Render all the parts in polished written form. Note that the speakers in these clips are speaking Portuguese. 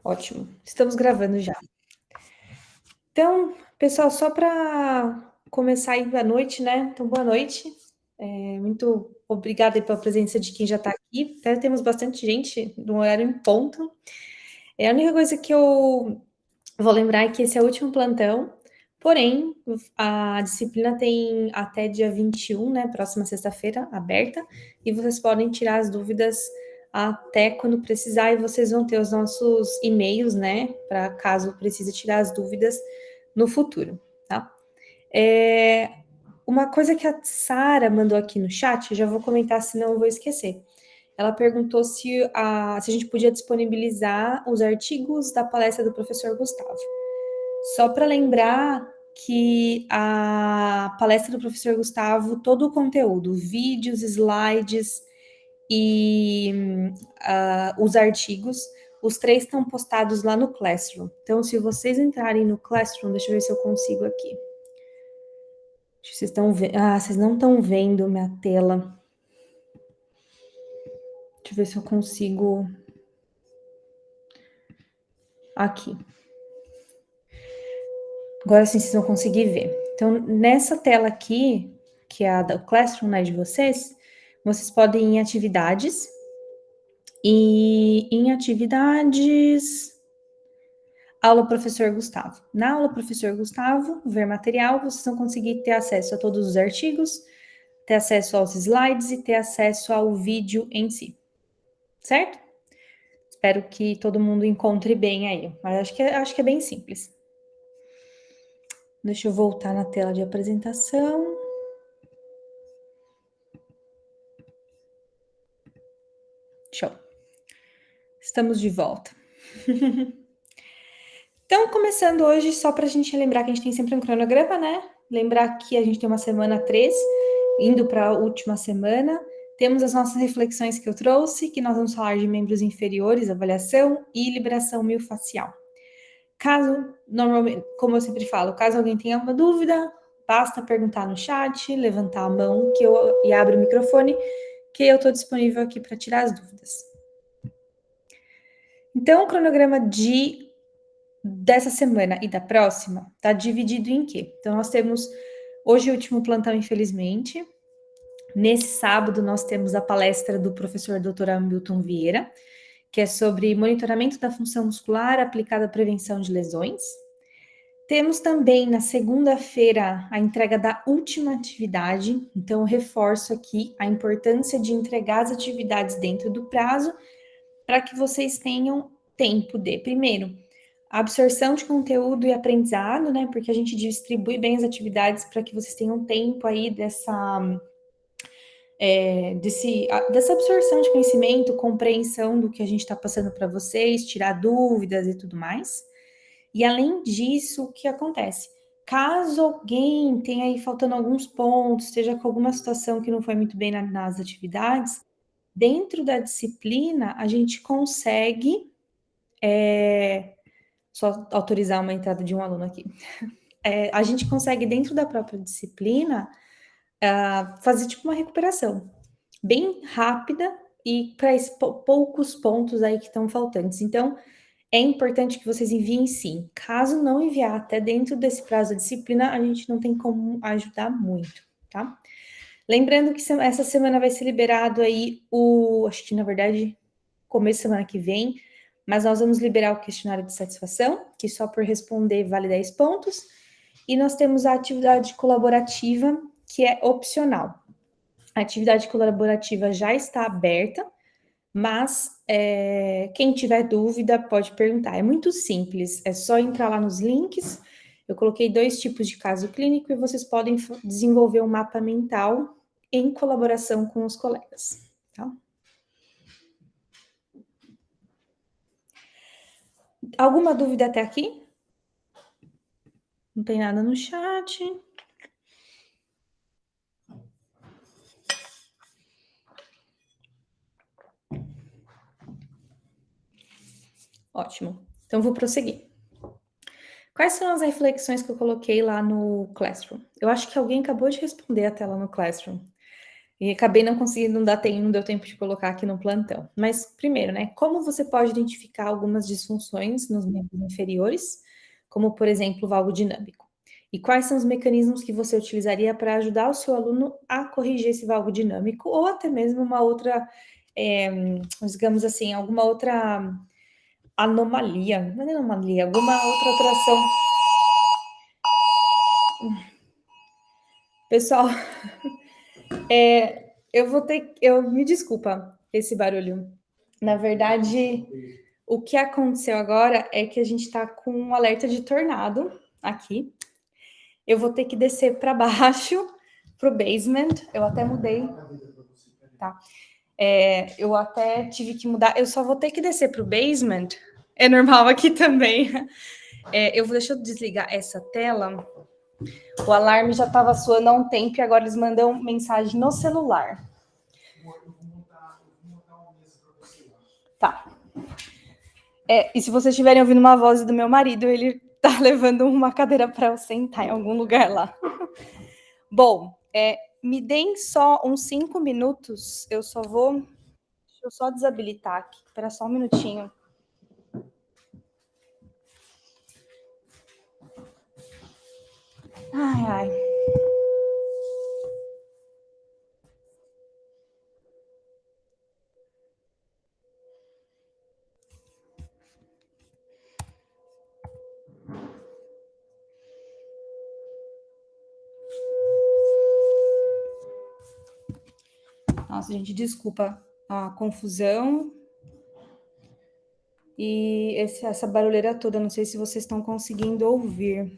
Ótimo, estamos gravando já. Então, pessoal, só para começar aí a noite, né? Então, boa noite. Muito obrigada aí pela presença de quem já está aqui. Até temos bastante gente no horário em ponto. A única coisa que eu vou lembrar é que esse é o último plantão, porém, a disciplina tem até dia 21, né? Próxima sexta-feira, aberta, e vocês podem tirar as dúvidas até quando precisar, e vocês vão ter os nossos e-mails, né? Para caso precise tirar as dúvidas no futuro, tá? Uma coisa que a Sara mandou aqui no chat, já vou comentar, senão eu vou esquecer. Ela perguntou se a gente podia disponibilizar os artigos da palestra do professor Gustavo. Só para lembrar que a palestra do professor Gustavo, todo o conteúdo, vídeos, slides e os artigos, os 3 estão postados lá no Classroom. Então, se vocês entrarem no Classroom, deixa eu ver se eu consigo aqui. Vocês estão vendo? Ah, vocês não estão vendo minha tela. Deixa eu ver se eu consigo. Aqui. Agora sim vocês vão conseguir ver. Então, nessa tela aqui, que é a do Classroom, né, de vocês podem ir em atividades. E em atividades, aula professor Gustavo. Na aula professor Gustavo, ver material, vocês vão conseguir ter acesso a todos os artigos, ter acesso aos slides e ter acesso ao vídeo em si. Certo? Espero que todo mundo encontre bem aí. Mas acho que é bem simples. Deixa eu voltar na tela de apresentação. Show. Estamos de volta. Então, começando hoje, só para a gente lembrar que a gente tem sempre um cronograma, né? Lembrar que a gente tem uma semana 3, indo para a última semana. Temos as nossas reflexões que eu trouxe, que nós vamos falar de membros inferiores, avaliação e liberação miofascial. Caso, normalmente, como eu sempre falo, caso alguém tenha alguma dúvida, basta perguntar no chat, levantar a mão e abre o microfone, que eu estou disponível aqui para tirar as dúvidas. Então, o cronograma dessa semana e da próxima está dividido em quê? Então, nós temos hoje o último plantão, infelizmente. Nesse sábado, nós temos a palestra do professor Dr. Hamilton Vieira, que é sobre monitoramento da função muscular aplicada à prevenção de lesões. Temos também na segunda-feira a entrega da última atividade, então eu reforço aqui a importância de entregar as atividades dentro do prazo para que vocês tenham tempo de, primeiro, absorção de conteúdo e aprendizado, né? Porque a gente distribui bem as atividades para que vocês tenham tempo aí dessa absorção de conhecimento, compreensão do que a gente está passando para vocês, tirar dúvidas e tudo mais. E além disso, o que acontece? Caso alguém tenha aí faltando alguns pontos, esteja com alguma situação que não foi muito bem nas atividades, dentro da disciplina, a gente consegue só autorizar uma entrada de um aluno aqui. A gente consegue, dentro da própria disciplina, fazer tipo uma recuperação bem rápida e para poucos pontos aí que estão faltantes. Então, é importante que vocês enviem sim. Caso não enviar até dentro desse prazo da disciplina, a gente não tem como ajudar muito, tá? Lembrando que essa semana vai ser liberado aí acho que na verdade, começo da semana que vem, mas nós vamos liberar o questionário de satisfação, que só por responder vale 10 pontos, e nós temos a atividade colaborativa, que é opcional. A atividade colaborativa já está aberta, mas quem tiver dúvida pode perguntar. É muito simples, é só entrar lá nos links. Eu coloquei 2 tipos de caso clínico e vocês podem desenvolver um mapa mental em colaboração com os colegas, tá? Alguma dúvida até aqui? Não tem nada no chat. Ótimo. Então, vou prosseguir. Quais são as reflexões que eu coloquei lá no Classroom? Eu acho que alguém acabou de responder a tela no Classroom. E acabei não conseguindo, não deu tempo de colocar aqui no plantão. Mas, primeiro, né, como você pode identificar algumas disfunções nos membros inferiores, como, por exemplo, o valgo dinâmico? E quais são os mecanismos que você utilizaria para ajudar o seu aluno a corrigir esse valgo dinâmico, ou até mesmo uma outra, digamos assim, alguma outra anomalia, não é anomalia, alguma outra alteração. Pessoal, me desculpa esse barulho. Na verdade, o que aconteceu agora é que a gente está com um alerta de tornado aqui. Eu vou ter que descer para baixo, para o basement. Eu até mudei, tá? Eu até tive que mudar. Eu só vou ter que descer para o basement. É normal aqui também. Deixa eu desligar essa tela. O alarme já estava soando há um tempo e agora eles mandam mensagem no celular. Tá. E se vocês estiverem ouvindo uma voz do meu marido, ele tá levando uma cadeira para eu sentar em algum lugar lá. Bom, me deem só uns 5 minutos. Deixa eu só desabilitar aqui. Espera só um minutinho. Ai, ai. Nossa, gente, desculpa a confusão e essa barulheira toda. Não sei se vocês estão conseguindo ouvir.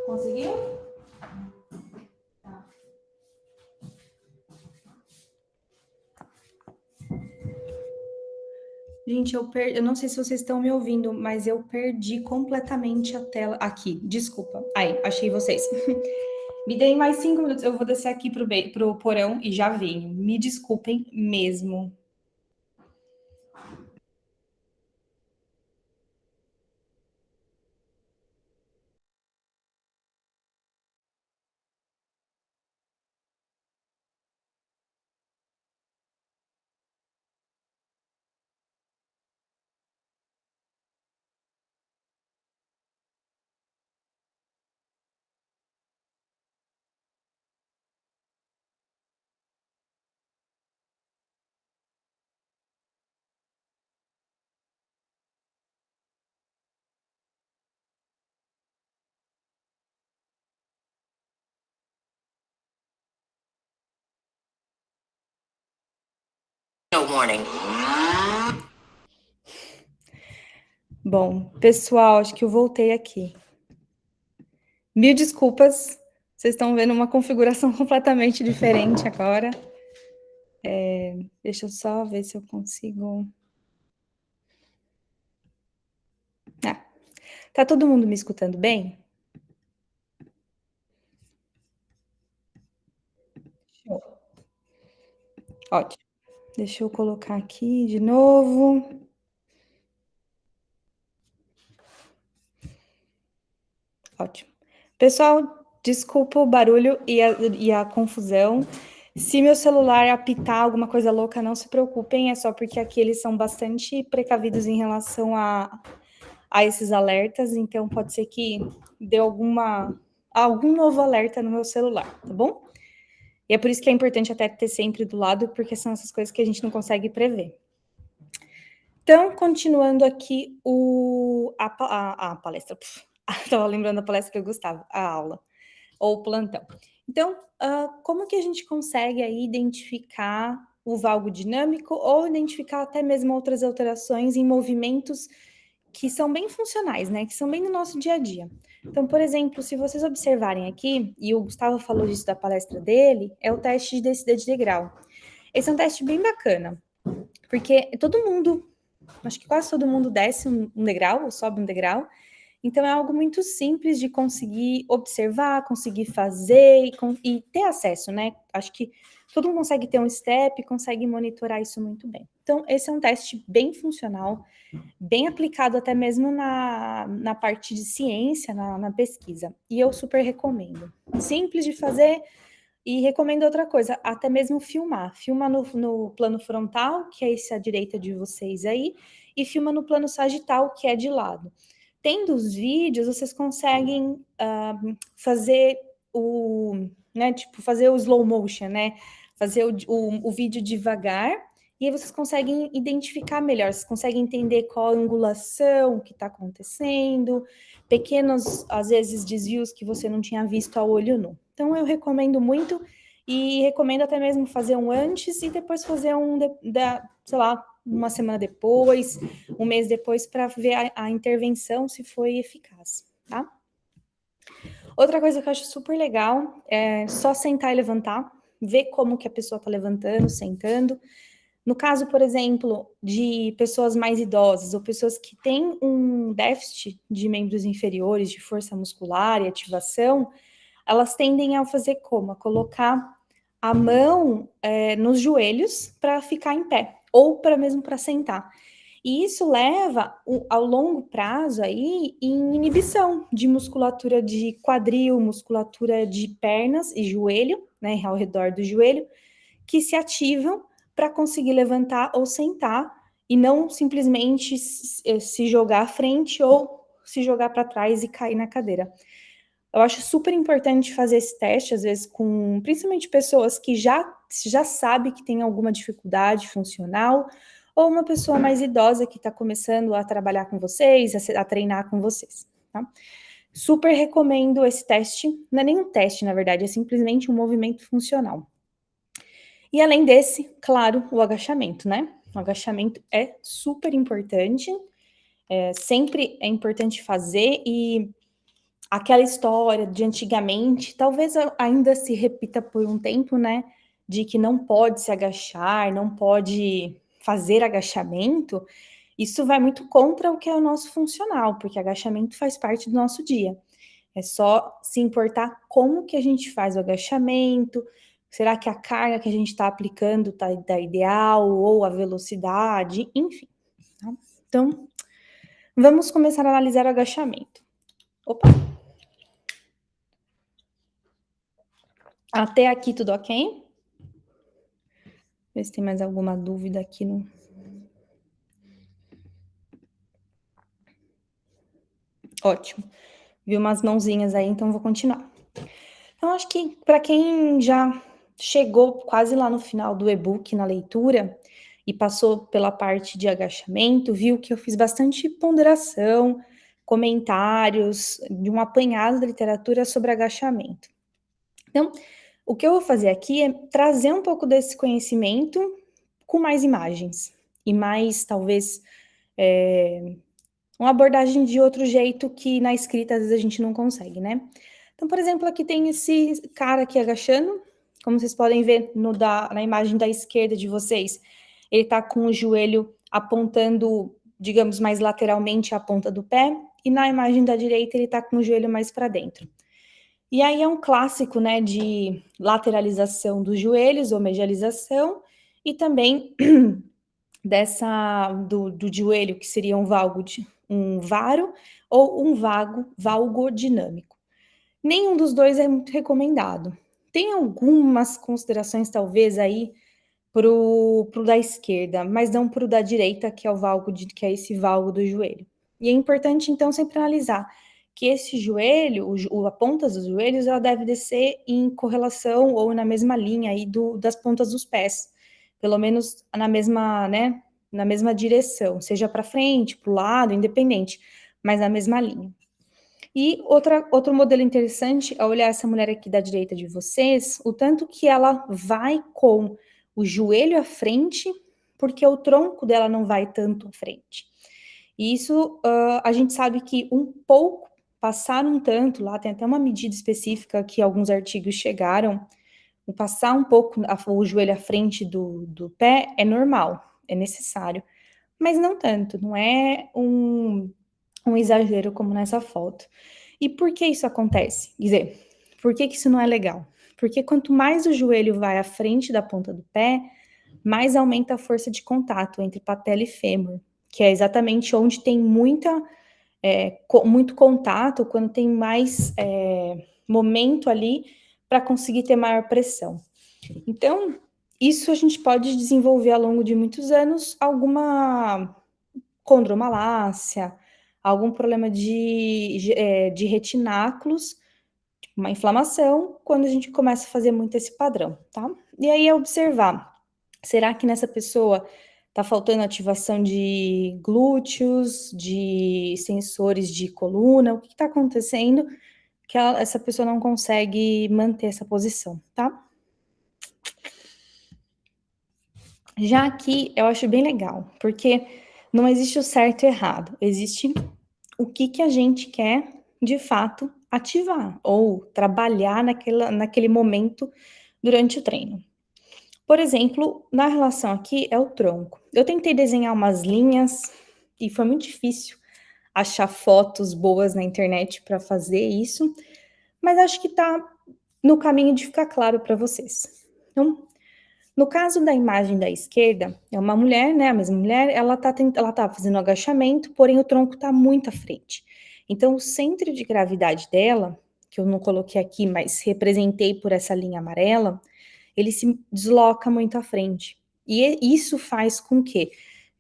Conseguiu? Tá. Gente, eu não sei se vocês estão me ouvindo, mas eu perdi completamente a tela. Aqui, desculpa. Aí, achei vocês. Me deem mais 5 minutos. Eu vou descer aqui pro porão e já venho. Me desculpem mesmo. No warning. Bom, pessoal, acho que eu voltei aqui. Mil desculpas. Vocês estão vendo uma configuração completamente diferente agora. Deixa eu só ver se eu consigo. Tá todo mundo me escutando bem? Show. Ótimo. Deixa eu colocar aqui de novo. Ótimo. Pessoal, desculpa o barulho e a confusão. Se meu celular apitar alguma coisa louca, não se preocupem, é só porque aqui eles são bastante precavidos em relação a esses alertas, então pode ser que dê algum novo alerta no meu celular, tá bom? E é por isso que é importante até ter sempre do lado, porque são essas coisas que a gente não consegue prever. Então, continuando aqui a palestra. Estava lembrando da palestra que eu gostava, a aula, ou o plantão. Então, como que a gente consegue aí identificar o valgo dinâmico ou identificar até mesmo outras alterações em movimentos que são bem funcionais, né? Que são bem no nosso dia a dia. Então, por exemplo, se vocês observarem aqui, e o Gustavo falou disso da palestra dele, é o teste de descida de degrau. Esse é um teste bem bacana, porque todo mundo, acho que quase todo mundo desce um degrau, ou sobe um degrau, então é algo muito simples de conseguir observar, conseguir fazer e ter acesso, né? Acho que todo mundo consegue ter um step, consegue monitorar isso muito bem. Então, esse é um teste bem funcional, bem aplicado até mesmo na parte de ciência, na pesquisa. E eu super recomendo. Simples de fazer e recomendo outra coisa, até mesmo filmar. Filma no plano frontal, que é esse à direita de vocês aí, e filma no plano sagital, que é de lado. Tendo os vídeos, vocês conseguem fazer fazer o slow motion, né? Fazer o vídeo devagar, e aí vocês conseguem identificar melhor, vocês conseguem entender qual a angulação que está acontecendo, pequenos, às vezes, desvios que você não tinha visto a olho nu. Então, eu recomendo muito, e recomendo até mesmo fazer um antes e depois fazer sei lá, uma semana depois, um mês depois, para ver a intervenção se foi eficaz, tá? Outra coisa que eu acho super legal é só sentar e levantar, ver como que a pessoa está levantando, sentando. No caso, por exemplo, de pessoas mais idosas ou pessoas que têm um déficit de membros inferiores, de força muscular e ativação, elas tendem a fazer como? A colocar a mão nos joelhos para ficar em pé, ou para mesmo para sentar. E isso leva, ao longo prazo, aí, em inibição de musculatura de quadril, musculatura de pernas e joelho, né, ao redor do joelho, que se ativam para conseguir levantar ou sentar e não simplesmente se jogar à frente ou se jogar para trás e cair na cadeira. Eu acho super importante fazer esse teste, às vezes, com principalmente pessoas que já sabe que tem alguma dificuldade funcional, ou uma pessoa mais idosa que está começando a trabalhar com vocês, a treinar com vocês, tá? Super recomendo esse teste. Não é nem um teste, na verdade, é simplesmente um movimento funcional. E além desse, claro, o agachamento, né? O agachamento é super importante, sempre é importante fazer, e aquela história de antigamente, talvez ainda se repita por um tempo, né? De que não pode se agachar, não pode fazer agachamento. Isso vai muito contra o que é o nosso funcional, porque agachamento faz parte do nosso dia. É só se importar como que a gente faz o agachamento, será que a carga que a gente está aplicando tá ideal, ou a velocidade, enfim. Tá? Então, vamos começar a analisar o agachamento. Opa! Até aqui tudo ok? Ver se tem mais alguma dúvida aqui no... Ótimo. Vi umas mãozinhas aí, então vou continuar. Então, acho que para quem já chegou quase lá no final do e-book na leitura e passou pela parte de agachamento, viu que eu fiz bastante ponderação, comentários, de um apanhado da literatura sobre agachamento. Então, o que eu vou fazer aqui é trazer um pouco desse conhecimento com mais imagens e mais, talvez, uma abordagem de outro jeito que na escrita às vezes a gente não consegue, né? Então, por exemplo, aqui tem esse cara aqui agachando, como vocês podem ver na imagem da esquerda de vocês, ele tá com o joelho apontando, digamos, mais lateralmente a ponta do pé, e na imagem da direita ele tá com o joelho mais para dentro. E aí é um clássico, né, de lateralização dos joelhos ou medialização, e também do joelho, que seria um varo ou um valgo dinâmico. Nenhum dos dois é muito recomendado. Tem algumas considerações, talvez, aí pro da esquerda, mas não pro da direita, que é que é esse valgo do joelho. E é importante, então, sempre analisar que esse joelho, a ponta dos joelhos, ela deve descer em correlação ou na mesma linha aí das pontas dos pés, pelo menos na mesma, né, na mesma direção, seja para frente, para o lado, independente, mas na mesma linha. E outro modelo interessante é olhar essa mulher aqui da direita de vocês, o tanto que ela vai com o joelho à frente, porque o tronco dela não vai tanto à frente. E isso, a gente sabe que um pouco, passar um tanto lá, tem até uma medida específica que alguns artigos chegaram, o passar um pouco o joelho à frente do pé é normal, é necessário, mas não tanto, não é um exagero como nessa foto. E por que isso acontece? Quer dizer, por que isso não é legal? Porque quanto mais o joelho vai à frente da ponta do pé, mais aumenta a força de contato entre patela e fêmur, que é exatamente onde tem muito contato, quando tem mais momento ali para conseguir ter maior pressão. Então, isso a gente pode desenvolver ao longo de muitos anos alguma condromalácia, algum problema de retináculos, tipo uma inflamação, quando a gente começa a fazer muito esse padrão, tá? E aí é observar, será que nessa pessoa tá faltando ativação de glúteos, de sensores de coluna? O que tá acontecendo que essa pessoa não consegue manter essa posição, tá? Já aqui eu acho bem legal, porque não existe o certo e errado, existe o que a gente quer de fato ativar ou trabalhar naquele momento durante o treino. Por exemplo, na relação aqui é o tronco. Eu tentei desenhar umas linhas e foi muito difícil achar fotos boas na internet para fazer isso, mas acho que tá no caminho de ficar claro para vocês. Então, no caso da imagem da esquerda, é uma mulher, né? A mesma mulher, ela tá fazendo agachamento, porém o tronco tá muito à frente. Então, o centro de gravidade dela, que eu não coloquei aqui, mas representei por essa linha amarela, ele se desloca muito à frente. E isso faz com que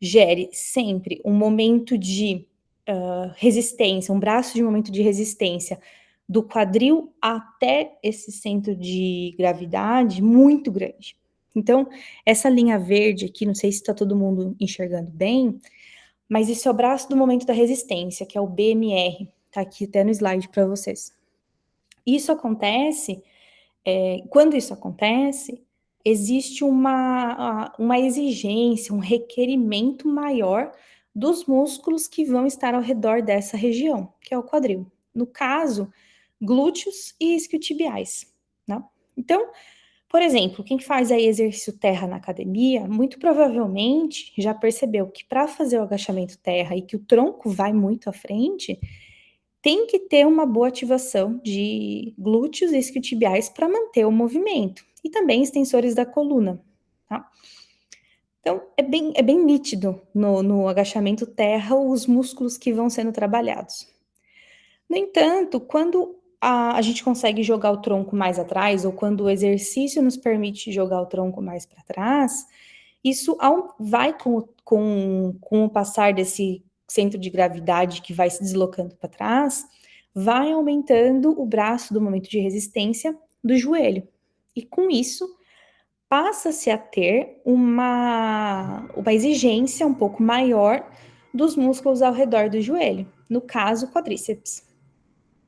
gere sempre um momento de resistência, um braço de momento de resistência do quadril até esse centro de gravidade muito grande. Então, essa linha verde aqui, não sei se está todo mundo enxergando bem, mas esse é o braço do momento da resistência, que é o BMR, tá aqui até no slide para vocês. Isso acontece, quando isso acontece, existe uma exigência, um requerimento maior dos músculos que vão estar ao redor dessa região, que é o quadril. No caso, glúteos e isquiotibiais, né? Então, por exemplo, quem faz aí exercício terra na academia, muito provavelmente já percebeu que para fazer o agachamento terra e que o tronco vai muito à frente, tem que ter uma boa ativação de glúteos e isquiotibiais para manter o movimento e também extensores da coluna, tá? Então, é bem nítido no agachamento terra os músculos que vão sendo trabalhados. No entanto, quando a gente consegue jogar o tronco mais atrás, ou quando o exercício nos permite jogar o tronco mais para trás, isso vai com o passar desse centro de gravidade que vai se deslocando para trás, vai aumentando o braço do momento de resistência do joelho. E com isso, passa-se a ter uma exigência um pouco maior dos músculos ao redor do joelho, no caso, quadríceps.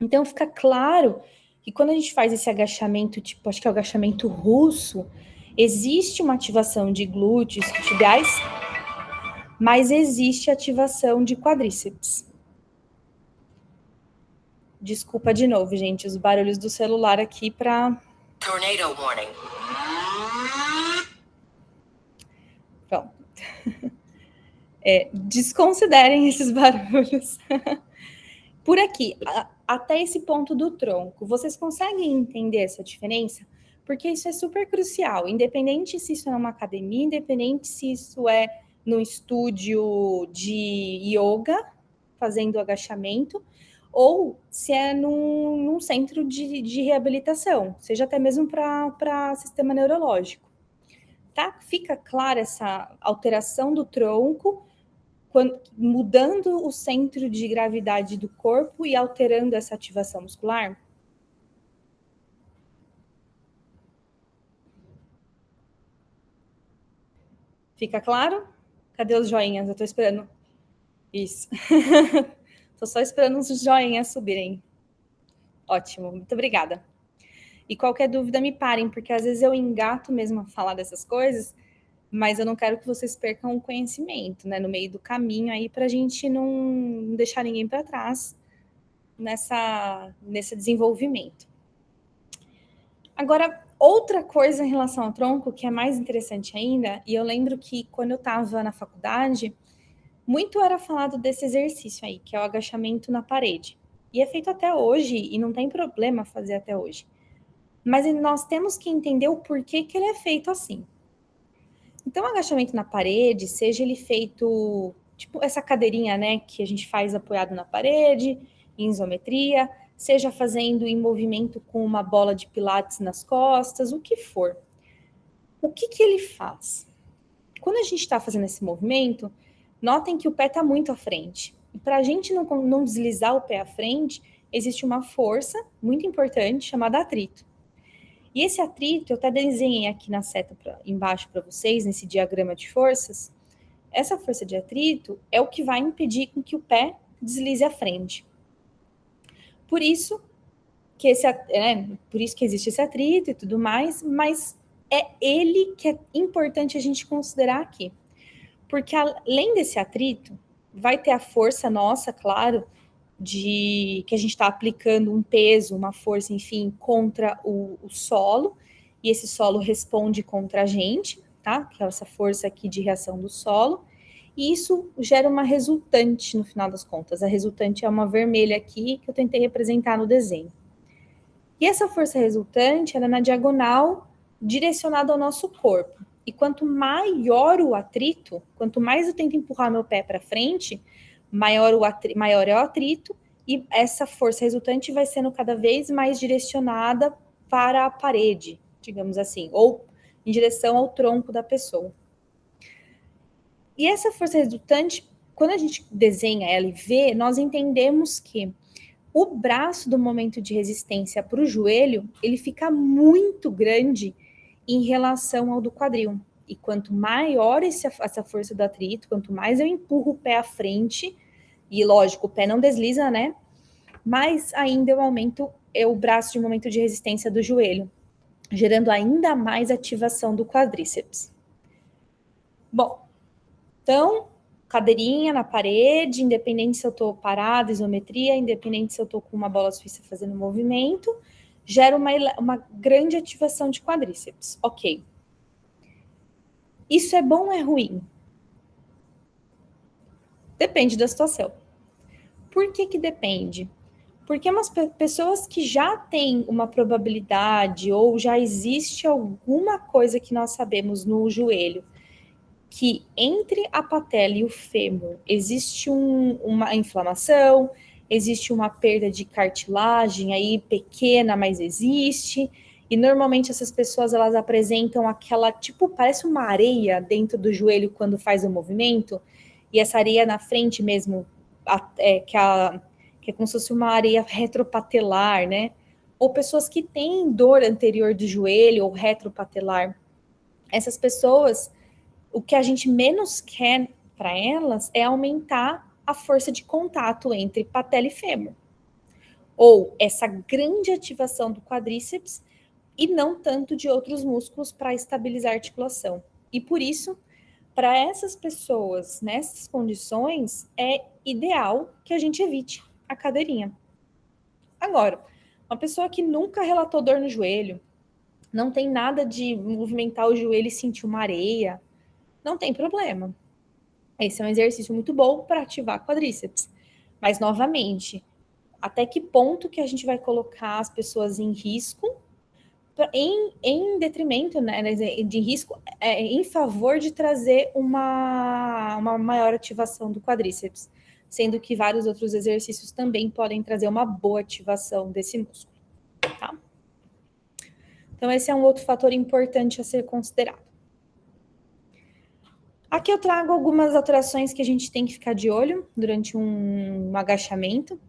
Então fica claro que quando a gente faz esse agachamento, tipo, acho que é o agachamento russo, existe uma ativação de glúteos, tibiais, mas existe ativação de quadríceps. Desculpa de novo, gente, os barulhos do celular aqui para Tornado warning. Pronto. Desconsiderem esses barulhos. Por aqui, até esse ponto do tronco, vocês conseguem entender essa diferença? Porque isso é super crucial, independente se isso é uma academia, independente se isso é no estúdio de yoga, fazendo agachamento, ou se é num centro de reabilitação, seja até mesmo para sistema neurológico. Tá? Fica clara essa alteração do tronco, mudando o centro de gravidade do corpo e alterando essa ativação muscular? Fica claro? Cadê os joinhas? Eu tô esperando. Isso. Tô só esperando os joinhas subirem. Ótimo, muito obrigada. E qualquer dúvida me parem, porque às vezes eu engato mesmo a falar dessas coisas, mas eu não quero que vocês percam o conhecimento, né, no meio do caminho aí, para a gente não deixar ninguém para trás nesse desenvolvimento. Agora, outra coisa em relação ao tronco, que é mais interessante ainda, e eu lembro que quando eu estava na faculdade, muito era falado desse exercício aí, que é o agachamento na parede. E é feito até hoje, e não tem problema fazer até hoje. Mas nós temos que entender o porquê que ele é feito assim. Então, o agachamento na parede, seja ele feito, tipo essa cadeirinha, né, que a gente faz apoiado na parede, em isometria, seja fazendo em movimento com uma bola de pilates nas costas, o que for. O que ele faz? Quando a gente está fazendo esse movimento, notem que o pé está muito à frente. E para a gente não deslizar o pé à frente, existe uma força muito importante chamada atrito. E esse atrito, eu até desenhei aqui na seta embaixo para vocês, nesse diagrama de forças. Essa força de atrito é o que vai impedir com que o pé deslize à frente. Por isso que por isso que existe esse atrito e tudo mais, mas é ele que é importante a gente considerar aqui. Porque além desse atrito, vai ter a força nossa, claro, de que a gente está aplicando um peso, uma força, enfim, contra o solo, e esse solo responde contra a gente, tá? Que é essa força aqui de reação do solo, e isso gera uma resultante no final das contas. A resultante é uma vermelha aqui que eu tentei representar no desenho. E essa força resultante, ela é na diagonal direcionada ao nosso corpo. E quanto maior o atrito, quanto mais eu tento empurrar meu pé para frente, maior é o atrito, e essa força resultante vai sendo cada vez mais direcionada para a parede, digamos assim, ou em direção ao tronco da pessoa. E essa força resultante, quando a gente desenha ela e vê, nós entendemos que o braço do momento de resistência para o joelho, ele fica muito grande em relação ao do quadril. E quanto maior essa força do atrito, quanto mais eu empurro o pé à frente, e lógico, o pé não desliza, né? Mais ainda eu aumento o braço de momento de resistência do joelho, gerando ainda mais ativação do quadríceps. Bom, então, cadeirinha na parede, independente se eu estou parada, isometria, independente se eu estou com uma bola suíça fazendo movimento, gera uma grande ativação de quadríceps. Ok. Isso é bom ou é ruim? Depende da situação. Por que depende? Porque umas pessoas que já têm uma probabilidade ou já existe alguma coisa que nós sabemos no joelho, que entre a patela e o fêmur existe uma inflamação, existe uma perda de cartilagem aí pequena, mas existe. E normalmente essas pessoas elas apresentam aquela, tipo, parece uma areia dentro do joelho quando faz o movimento, e essa areia na frente mesmo, que é como se fosse uma areia retropatelar, né? Ou pessoas que têm dor anterior do joelho ou retropatelar. Essas pessoas, o que a gente menos quer para elas é aumentar a força de contato entre patela e fêmur. Ou essa grande ativação do quadríceps e não tanto de outros músculos para estabilizar a articulação. E por isso, para essas pessoas, nessas condições, é ideal que a gente evite a cadeirinha. Agora, uma pessoa que nunca relatou dor no joelho, não tem nada de movimentar o joelho e sentir uma areia, não tem problema. Esse é um exercício muito bom para ativar quadríceps. Mas, novamente, até que ponto que a gente vai colocar as pessoas em risco, em detrimento, né, de risco, em favor de trazer uma maior ativação do quadríceps, sendo que vários outros exercícios também podem trazer uma boa ativação desse músculo, tá? Então, esse é um outro fator importante a ser considerado. Aqui eu trago algumas alterações que a gente tem que ficar de olho durante um agachamento.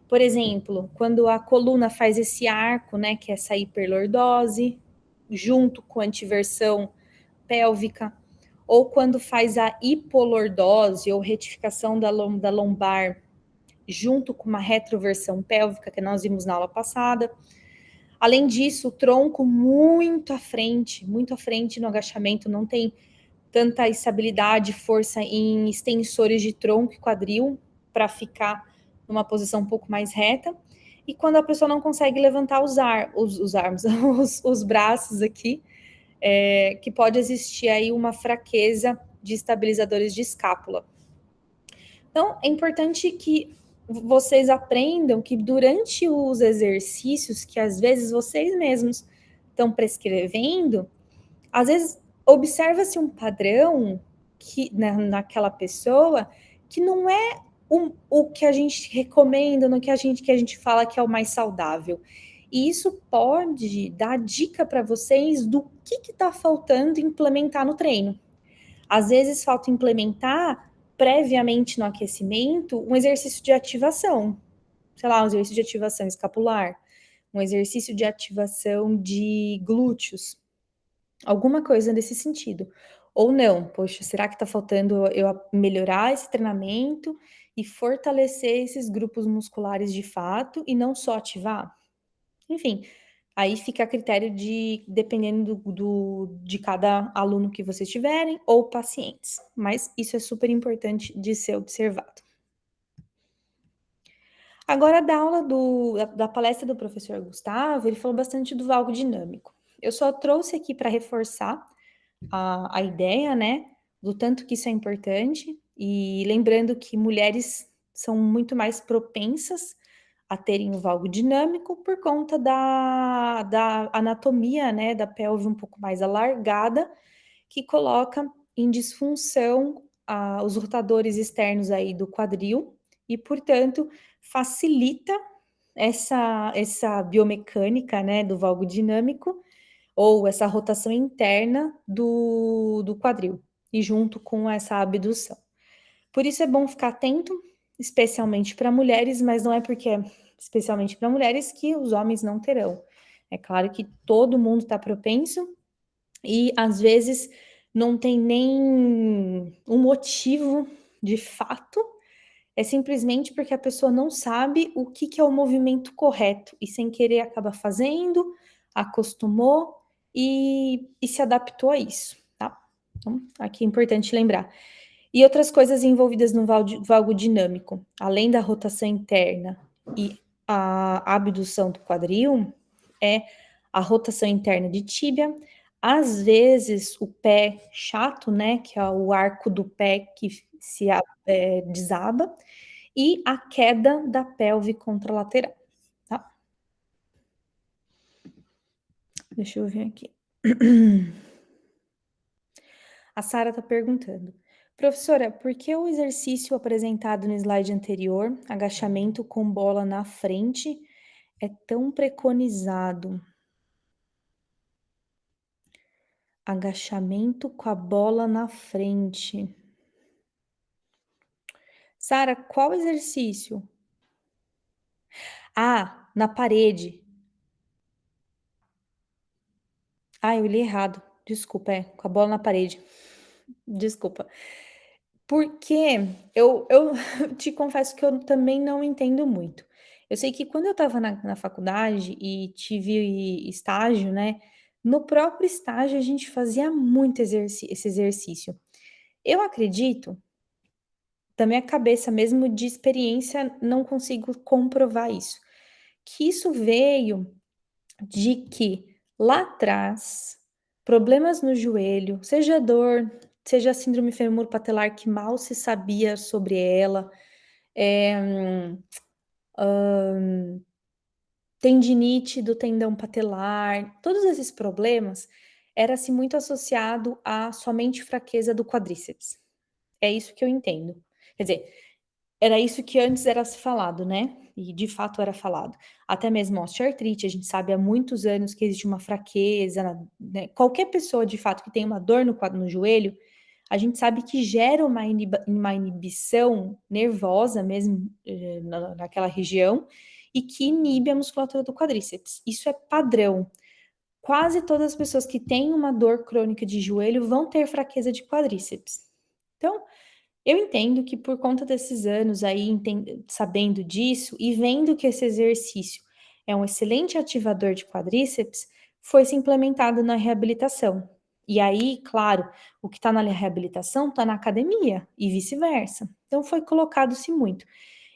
Por exemplo, quando a coluna faz esse arco, né, que é essa hiperlordose, junto com a antiversão pélvica, ou quando faz a hipolordose ou retificação da lombar, junto com uma retroversão pélvica, que nós vimos na aula passada. Além disso, o tronco muito à frente no agachamento, não tem tanta estabilidade, força em extensores de tronco e quadril para ficar numa posição um pouco mais reta. E quando a pessoa não consegue levantar os armos, os braços aqui, que pode existir aí uma fraqueza de estabilizadores de escápula. Então, é importante que vocês aprendam que durante os exercícios que às vezes vocês mesmos estão prescrevendo, às vezes observa-se um padrão que naquela pessoa que não é o que a gente recomenda, no que a gente fala que é o mais saudável. E isso pode dar dica para vocês do que está faltando implementar no treino. Às vezes falta implementar previamente no aquecimento um exercício de ativação, sei lá, um exercício de ativação escapular, um exercício de ativação de glúteos, alguma coisa nesse sentido. Ou não, poxa, será que está faltando eu melhorar esse treinamento e fortalecer esses grupos musculares de fato e não só ativar? Enfim, aí fica a critério dependendo de cada aluno que vocês tiverem ou pacientes, mas isso é super importante de ser observado. Agora, da aula da palestra do professor Gustavo, ele falou bastante do valgo dinâmico. Eu só trouxe aqui para reforçar a ideia, né, do tanto que isso é importante, e lembrando que mulheres são muito mais propensas a terem o valgo dinâmico por conta da anatomia, né, da pelve um pouco mais alargada, que coloca em disfunção os rotadores externos aí do quadril e, portanto, facilita essa biomecânica, né, do valgo dinâmico ou essa rotação interna do quadril e junto com essa abdução. Por isso é bom ficar atento, especialmente para mulheres, mas não é porque é especialmente para mulheres que os homens não terão. É claro que todo mundo está propenso e às vezes não tem nem um motivo de fato, é simplesmente porque a pessoa não sabe o que é o movimento correto e sem querer acaba fazendo, acostumou e se adaptou a isso, tá? Então, aqui é importante lembrar. E outras coisas envolvidas no valgo dinâmico, além da rotação interna e a abdução do quadril, é a rotação interna de tíbia, às vezes o pé chato, né, que é o arco do pé que se desaba, e a queda da pelve contralateral, tá? Deixa eu ver aqui. A Sara está perguntando: professora, por que o exercício apresentado no slide anterior, agachamento com bola na frente, é tão preconizado? Agachamento com a bola na frente. Sara, qual exercício? Ah, na parede. Ah, eu li errado. Desculpa, com a bola na parede. Desculpa. Porque eu te confesso que eu também não entendo muito. Eu sei que quando eu estava na faculdade e tive estágio, né, no próprio estágio a gente fazia muito esse exercício. Eu acredito, da minha cabeça mesmo de experiência, não consigo comprovar isso, que isso veio de que lá atrás, problemas no joelho, seja dor, seja a síndrome femoro-patelar que mal se sabia sobre ela, tendinite do tendão patelar, todos esses problemas era-se muito associado a somente fraqueza do quadríceps. É isso que eu entendo. Quer dizer, era isso que antes era se falado, né? E de fato era falado. Até mesmo osteoartrite, a gente sabe há muitos anos que existe uma fraqueza, né? Qualquer pessoa de fato que tem uma dor no joelho, a gente sabe que gera uma inibição nervosa mesmo naquela região e que inibe a musculatura do quadríceps. Isso é padrão. Quase todas as pessoas que têm uma dor crônica de joelho vão ter fraqueza de quadríceps. Então, eu entendo que por conta desses anos aí, sabendo disso e vendo que esse exercício é um excelente ativador de quadríceps, foi se implementado na reabilitação. E aí, claro, o que está na reabilitação está na academia e vice-versa. Então foi colocado-se muito.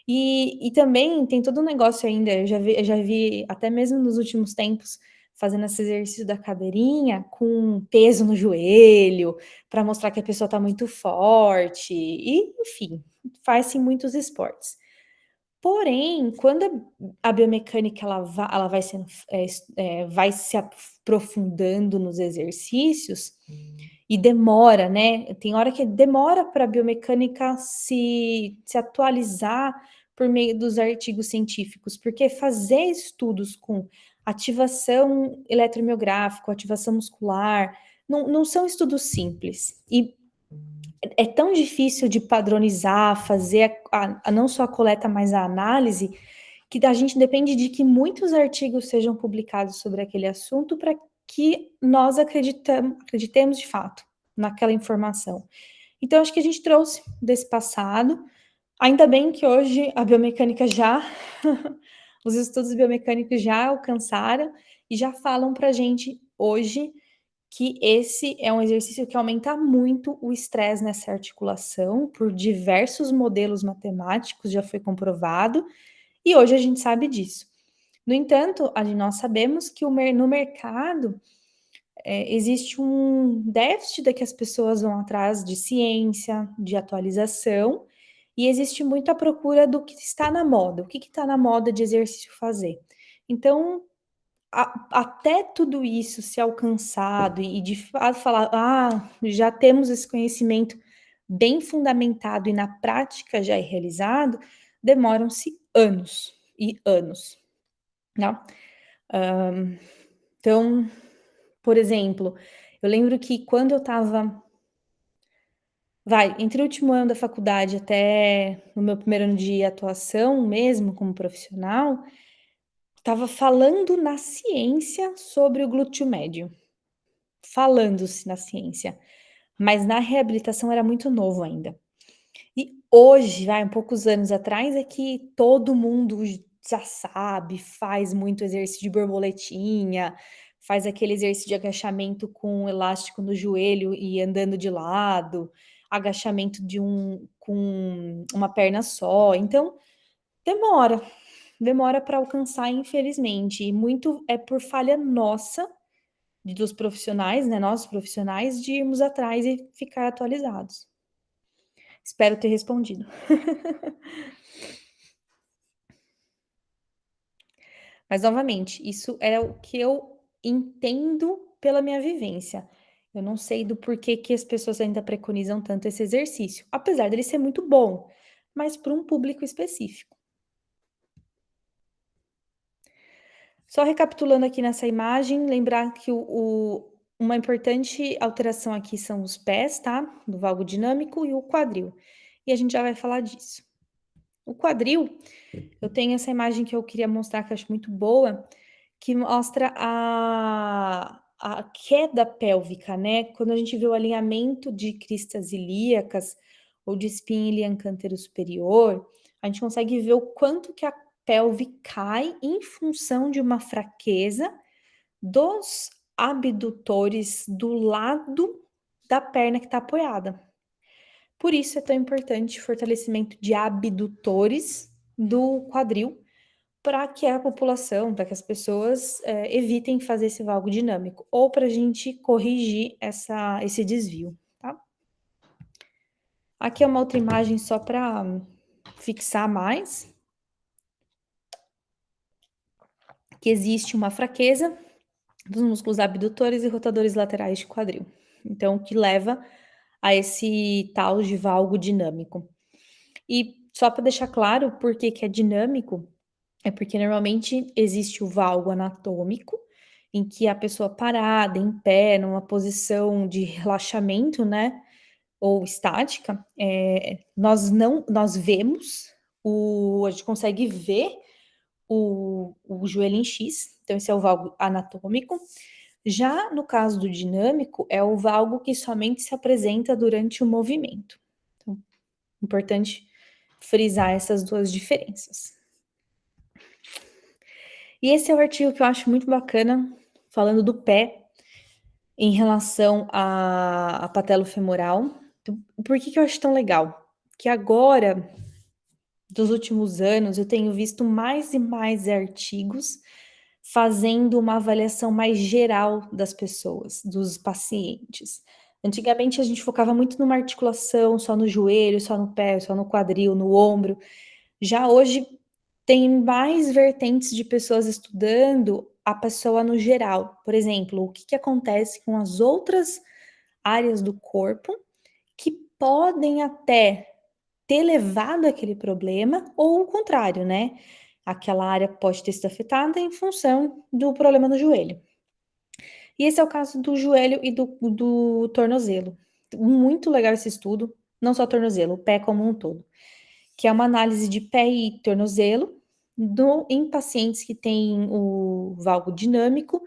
E também tem todo um negócio ainda, eu já vi até mesmo nos últimos tempos, fazendo esse exercício da cadeirinha com peso no joelho, para mostrar que a pessoa está muito forte, e enfim, faz-se muitos esportes. Porém, quando a biomecânica ela vai sendo, vai se aprofundando nos exercícios e demora, né? Tem hora que demora para a biomecânica se atualizar por meio dos artigos científicos, porque fazer estudos com ativação eletromiográfica, ativação muscular, não são estudos simples. E é tão difícil de padronizar, fazer não só a coleta, mas a análise, que a gente depende de que muitos artigos sejam publicados sobre aquele assunto para que nós acreditemos de fato naquela informação. Então, acho que a gente trouxe desse passado. Ainda bem que hoje a biomecânica já, os estudos biomecânicos já alcançaram e já falam para a gente hoje que esse é um exercício que aumenta muito o estresse nessa articulação, por diversos modelos matemáticos, já foi comprovado, e hoje a gente sabe disso. No entanto, nós sabemos que no mercado existe um déficit de que as pessoas vão atrás de ciência, de atualização, e existe muita procura do que está na moda. O que está na moda de exercício fazer? Então, até tudo isso ser alcançado e de fato falar, já temos esse conhecimento bem fundamentado e na prática já é realizado, demoram-se anos e anos, né? Então, por exemplo, eu lembro que quando eu estava, entre o último ano da faculdade até o meu primeiro ano de atuação mesmo como profissional, estava falando na ciência sobre o glúteo médio. Falando-se na ciência, mas na reabilitação era muito novo ainda. E hoje, um poucos anos atrás, é que todo mundo já sabe, faz muito exercício de borboletinha, faz aquele exercício de agachamento com um elástico no joelho e andando de lado, agachamento com uma perna só. Então, demora para alcançar, infelizmente, e muito é por falha nossa dos profissionais, né, nós profissionais, de irmos atrás e ficar atualizados. Espero ter respondido. Mas, novamente, isso é o que eu entendo pela minha vivência. Eu não sei do porquê que as pessoas ainda preconizam tanto esse exercício, apesar dele ser muito bom, mas para um público específico. Só recapitulando aqui nessa imagem, lembrar que uma importante alteração aqui são os pés, tá? Do valgo dinâmico e o quadril. E a gente já vai falar disso. O quadril, eu tenho essa imagem que eu queria mostrar, que eu acho muito boa, que mostra a queda pélvica, né? Quando a gente vê o alinhamento de cristas ilíacas ou de espinha ilíaca antero superior, a gente consegue ver o quanto que a pelve cai em função de uma fraqueza dos abdutores do lado da perna que está apoiada. Por isso é tão importante o fortalecimento de abdutores do quadril, para que a população, para que as pessoas evitem fazer esse valgo dinâmico, ou para a gente corrigir esse desvio, tá? Aqui é uma outra imagem só para fixar mais, que existe uma fraqueza dos músculos abdutores e rotadores laterais de quadril. Então, o que leva a esse tal de valgo dinâmico. E só para deixar claro por que é dinâmico, é porque normalmente existe o valgo anatômico, em que a pessoa parada, em pé, numa posição de relaxamento, né, ou estática, nós vemos, a gente consegue ver o joelho em X, então esse é o valgo anatômico. Já no caso do dinâmico, é o valgo que somente se apresenta durante o movimento. Então, importante frisar essas duas diferenças. E esse é o artigo que eu acho muito bacana, falando do pé. em relação à patelofemoral. Por que eu acho tão legal? Que agora, dos últimos anos, eu tenho visto mais e mais artigos fazendo uma avaliação mais geral das pessoas, dos pacientes. Antigamente a gente focava muito numa articulação, só no joelho, só no pé, só no quadril, no ombro. Já hoje tem mais vertentes de pessoas estudando a pessoa no geral. Por exemplo, o que que acontece com as outras áreas do corpo que podem até ter levado aquele problema ou o contrário, né? Aquela área pode ter sido afetada em função do problema no joelho. E esse é o caso do joelho e do tornozelo. Muito legal esse estudo, não só tornozelo, o pé como um todo, que é uma análise de pé e tornozelo em pacientes que têm o valgo dinâmico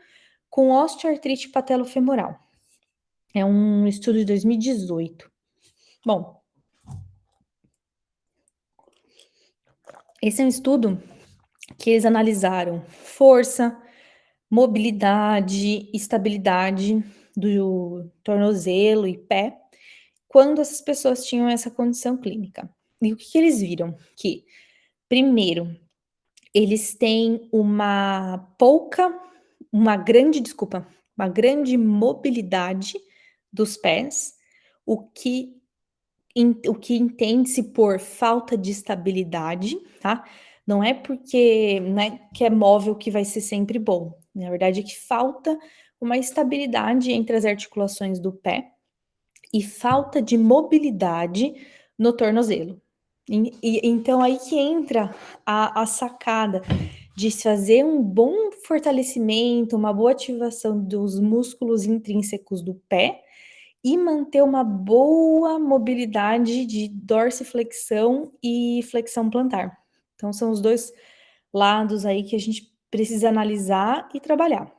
com osteoartrite patelofemoral. É um estudo de 2018. Bom, esse é um estudo que eles analisaram força, mobilidade, estabilidade do tornozelo e pé, quando essas pessoas tinham essa condição clínica. E o que eles viram? Que, primeiro, eles têm uma grande mobilidade dos pés, o que entende-se por falta de estabilidade, tá? Não é porque, né, que é móvel que vai ser sempre bom. Na verdade, é que falta uma estabilidade entre as articulações do pé e falta de mobilidade no tornozelo. Então, aí que entra a sacada de se fazer um bom fortalecimento, uma boa ativação dos músculos intrínsecos do pé e manter uma boa mobilidade de dorsiflexão e flexão plantar. Então, são os dois lados aí que a gente precisa analisar e trabalhar.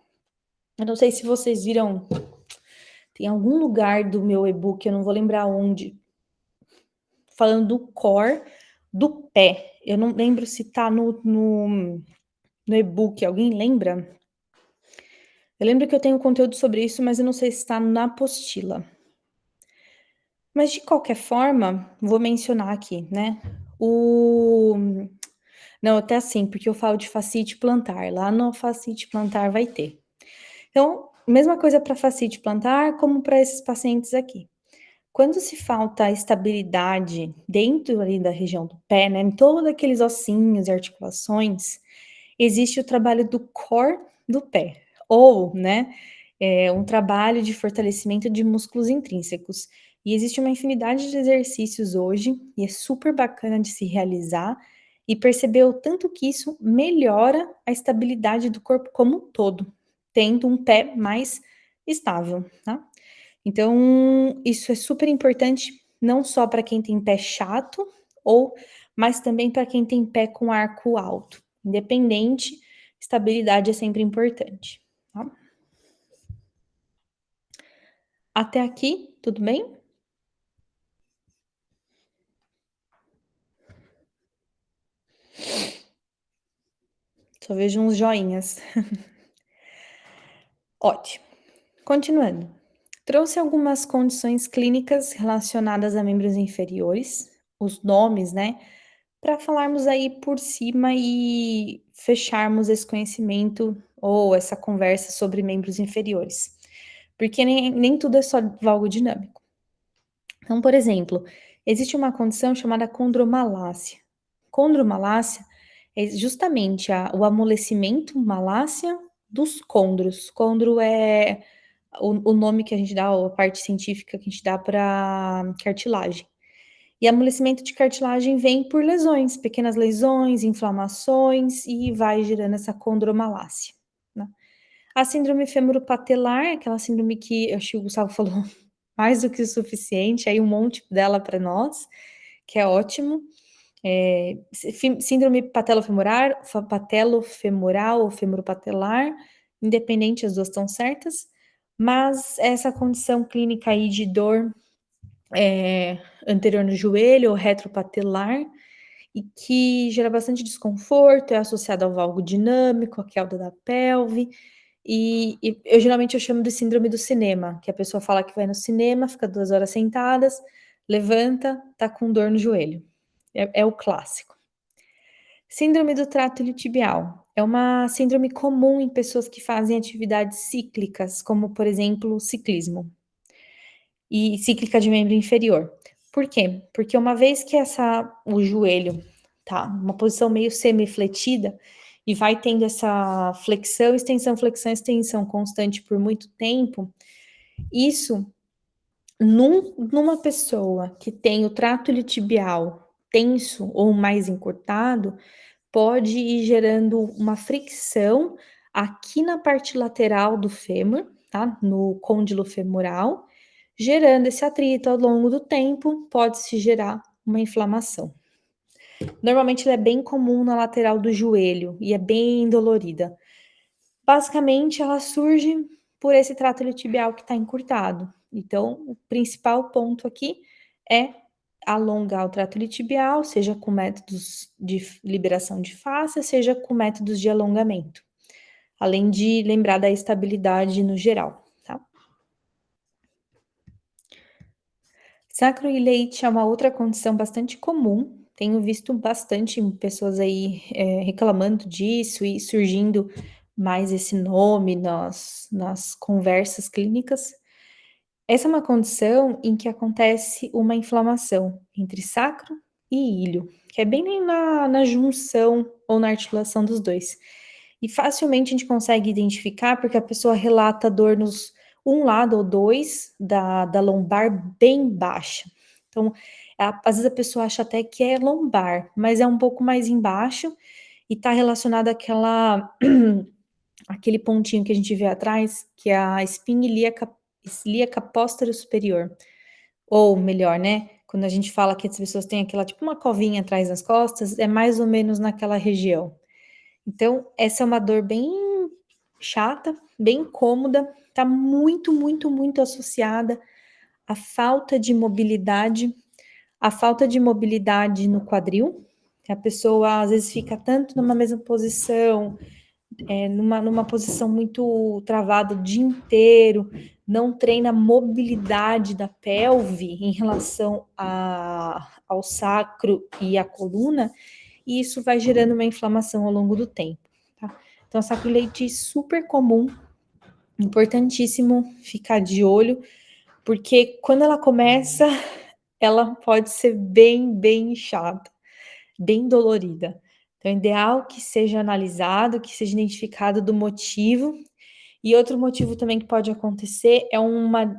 Eu não sei se vocês viram, tem algum lugar do meu e-book, eu não vou lembrar onde, falando do core do pé. Eu não lembro se tá no e-book, alguém lembra? Eu lembro que eu tenho conteúdo sobre isso, mas eu não sei se está na apostila. Mas de qualquer forma, vou mencionar aqui, né? O Não, até assim, porque eu falo de fascite plantar. Lá no fascite plantar vai ter. Então, mesma coisa para fascite plantar, como para esses pacientes aqui. Quando se falta estabilidade dentro ali da região do pé, né, em todos aqueles ossinhos e articulações, existe o trabalho do core do pé, ou, né, um trabalho de fortalecimento de músculos intrínsecos. E existe uma infinidade de exercícios hoje, e é super bacana de se realizar, e perceber o tanto que isso melhora a estabilidade do corpo como um todo, tendo um pé mais estável, tá? Então, isso é super importante, não só para quem tem pé chato, mas também para quem tem pé com arco alto. Independente, estabilidade é sempre importante, tá? Até aqui, tudo bem? Só vejo uns joinhas. Ótimo. Continuando. Trouxe algumas condições clínicas relacionadas a membros inferiores, os nomes, né? Para falarmos aí por cima e fecharmos esse conhecimento ou essa conversa sobre membros inferiores. Porque nem tudo é só valgo dinâmico. Então, por exemplo, existe uma condição chamada condromalácia. Condromalácia é justamente o amolecimento malácia dos condros. Condro é o nome que a gente dá, ou a parte científica que a gente dá para cartilagem. E amolecimento de cartilagem vem por lesões, pequenas lesões, inflamações e vai gerando essa condromalácia, né? A síndrome femoropatelar, aquela síndrome que eu acho que o Gustavo falou mais do que o suficiente, aí um monte dela para nós, que é ótimo. Síndrome patelofemoral ou femoropatelar, independente, as duas estão certas, mas essa condição clínica aí de dor anterior no joelho ou retropatelar, e que gera bastante desconforto, é associado ao valgo dinâmico, à queda da pelve, e eu geralmente eu chamo de síndrome do cinema, que a pessoa fala que vai no cinema, fica 2 horas sentadas, levanta, tá com dor no joelho. É o clássico. Síndrome do trato iliotibial. É uma síndrome comum em pessoas que fazem atividades cíclicas, como, por exemplo, ciclismo. E cíclica de membro inferior. Por quê? Porque uma vez que o joelho tá numa posição meio semifletida e vai tendo essa flexão, extensão constante por muito tempo, isso numa pessoa que tem o trato iliotibial tenso ou mais encurtado, pode ir gerando uma fricção aqui na parte lateral do fêmur, tá? No côndilo femoral, gerando esse atrito ao longo do tempo, pode-se gerar uma inflamação. Normalmente ela é bem comum na lateral do joelho e é bem dolorida. Basicamente, ela surge por esse trato iliotibial que está encurtado. Então, o principal ponto aqui é alongar o trato iliotibial, seja com métodos de liberação de fáscia, seja com métodos de alongamento. Além de lembrar da estabilidade no geral, tá? Sacroileite é uma outra condição bastante comum. Tenho visto bastante pessoas aí reclamando disso e surgindo mais esse nome nas conversas clínicas. Essa é uma condição em que acontece uma inflamação entre sacro e ilho, que é bem na junção ou na articulação dos dois. E facilmente a gente consegue identificar porque a pessoa relata dor nos um lado ou dois da lombar bem baixa. Então, às vezes a pessoa acha até que é lombar, mas é um pouco mais embaixo e está relacionado aquele pontinho que a gente vê atrás, que é a espinha ilíaca posterior superior. Ou melhor, né, quando a gente fala que as pessoas têm aquela, tipo uma covinha atrás das costas, é mais ou menos naquela região. Então, essa é uma dor bem chata, bem incômoda, tá muito associada à falta de mobilidade, no quadril, que a pessoa às vezes fica tanto numa mesma posição, numa posição muito travada o dia inteiro, não treina a mobilidade da pelve em relação ao sacro e à coluna, e isso vai gerando uma inflamação ao longo do tempo, tá? Então, a sacroileite é super comum, importantíssimo ficar de olho, porque quando ela começa, ela pode ser bem chata, bem dolorida. Então, é ideal que seja analisado, que seja identificado do motivo. E outro motivo também que pode acontecer é uma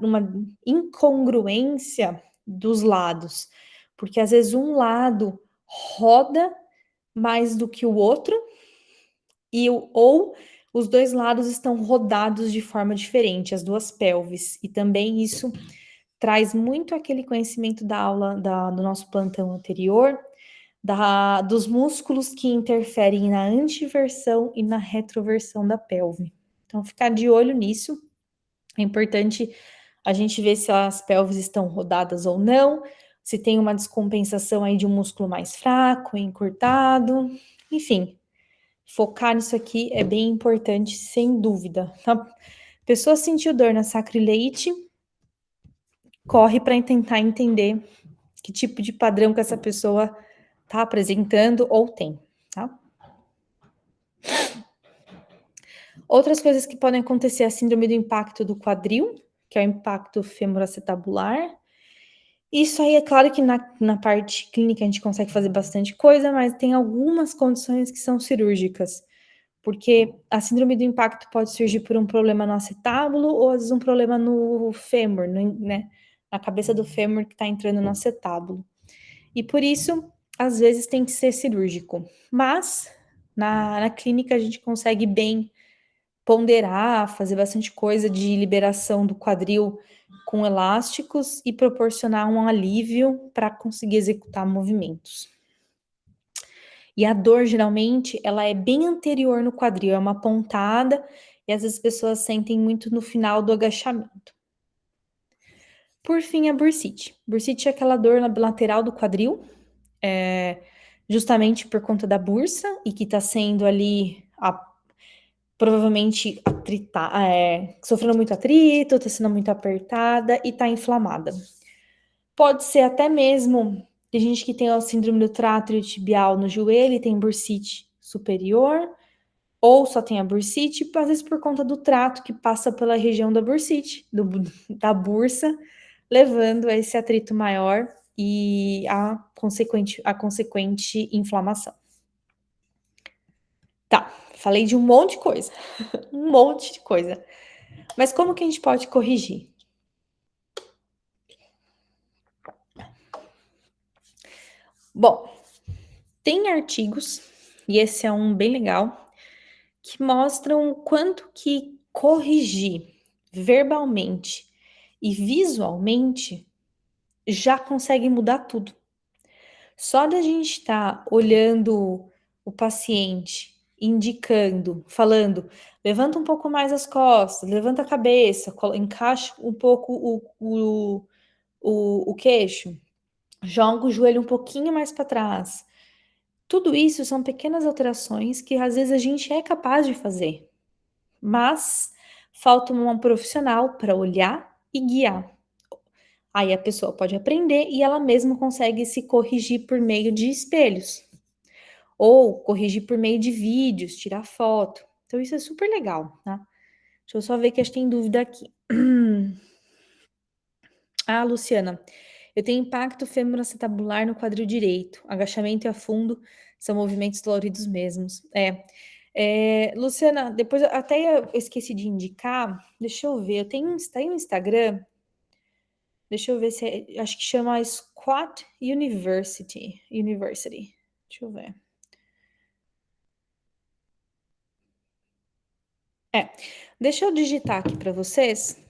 incongruência dos lados, porque às vezes um lado roda mais do que o outro, ou os dois lados estão rodados de forma diferente, as duas pelves, e também isso traz muito aquele conhecimento da aula do nosso plantão anterior, dos músculos que interferem na antiversão e na retroversão da pelve. Então, ficar de olho nisso. É importante a gente ver se as pelves estão rodadas ou não, se tem uma descompensação aí de um músculo mais fraco, encurtado, enfim. Focar nisso aqui é bem importante, sem dúvida. A pessoa sentiu dor na sacroileite, corre para tentar entender que tipo de padrão que essa pessoa está apresentando ou tem, tá? Outras coisas que podem acontecer é a síndrome do impacto do quadril, que é o impacto femoroacetabular. Isso aí é claro que na parte clínica a gente consegue fazer bastante coisa, mas tem algumas condições que são cirúrgicas, porque a síndrome do impacto pode surgir por um problema no acetábulo ou às vezes um problema no fêmur, né, na cabeça do fêmur que está entrando no acetábulo. E por isso, às vezes tem que ser cirúrgico, mas na clínica a gente consegue bem ponderar, fazer bastante coisa de liberação do quadril com elásticos e proporcionar um alívio para conseguir executar movimentos. E a dor, geralmente, ela é bem anterior no quadril, é uma pontada, e às vezes as pessoas sentem muito no final do agachamento. Por fim, a bursite. Bursite é aquela dor na lateral do quadril, justamente por conta da bursa, e que está sendo ali provavelmente sofrendo muito atrito, está sendo muito apertada e está inflamada. Pode ser até mesmo, tem gente que tem a síndrome do trato iliotibial no joelho e tem bursite superior, ou só tem a bursite, às vezes por conta do trato que passa pela região da bursite, da bursa, levando a esse atrito maior e a consequente inflamação. Tá, falei de um monte de coisa, um monte de coisa. Mas como que a gente pode corrigir? Bom, tem artigos, e esse é um bem legal, que mostram o quanto que corrigir verbalmente e visualmente já consegue mudar tudo. Só da gente estar olhando o paciente, indicando, falando, levanta um pouco mais as costas, levanta a cabeça, encaixa um pouco o queixo, joga o joelho um pouquinho mais para trás. Tudo isso são pequenas alterações que às vezes a gente é capaz de fazer, mas falta um profissional para olhar e guiar. Aí a pessoa pode aprender e ela mesma consegue se corrigir por meio de espelhos, ou corrigir por meio de vídeos, tirar foto. Então isso é super legal, tá? Deixa eu só ver que acho que tem dúvida aqui. Ah, Luciana, eu tenho impacto femoroacetabular no quadril direito, agachamento e afundo são movimentos doloridos mesmos. Luciana, depois até eu esqueci de indicar, deixa eu ver, tem um Instagram, deixa eu ver se acho que chama Squat University. Deixa eu ver. Deixa eu digitar aqui para vocês.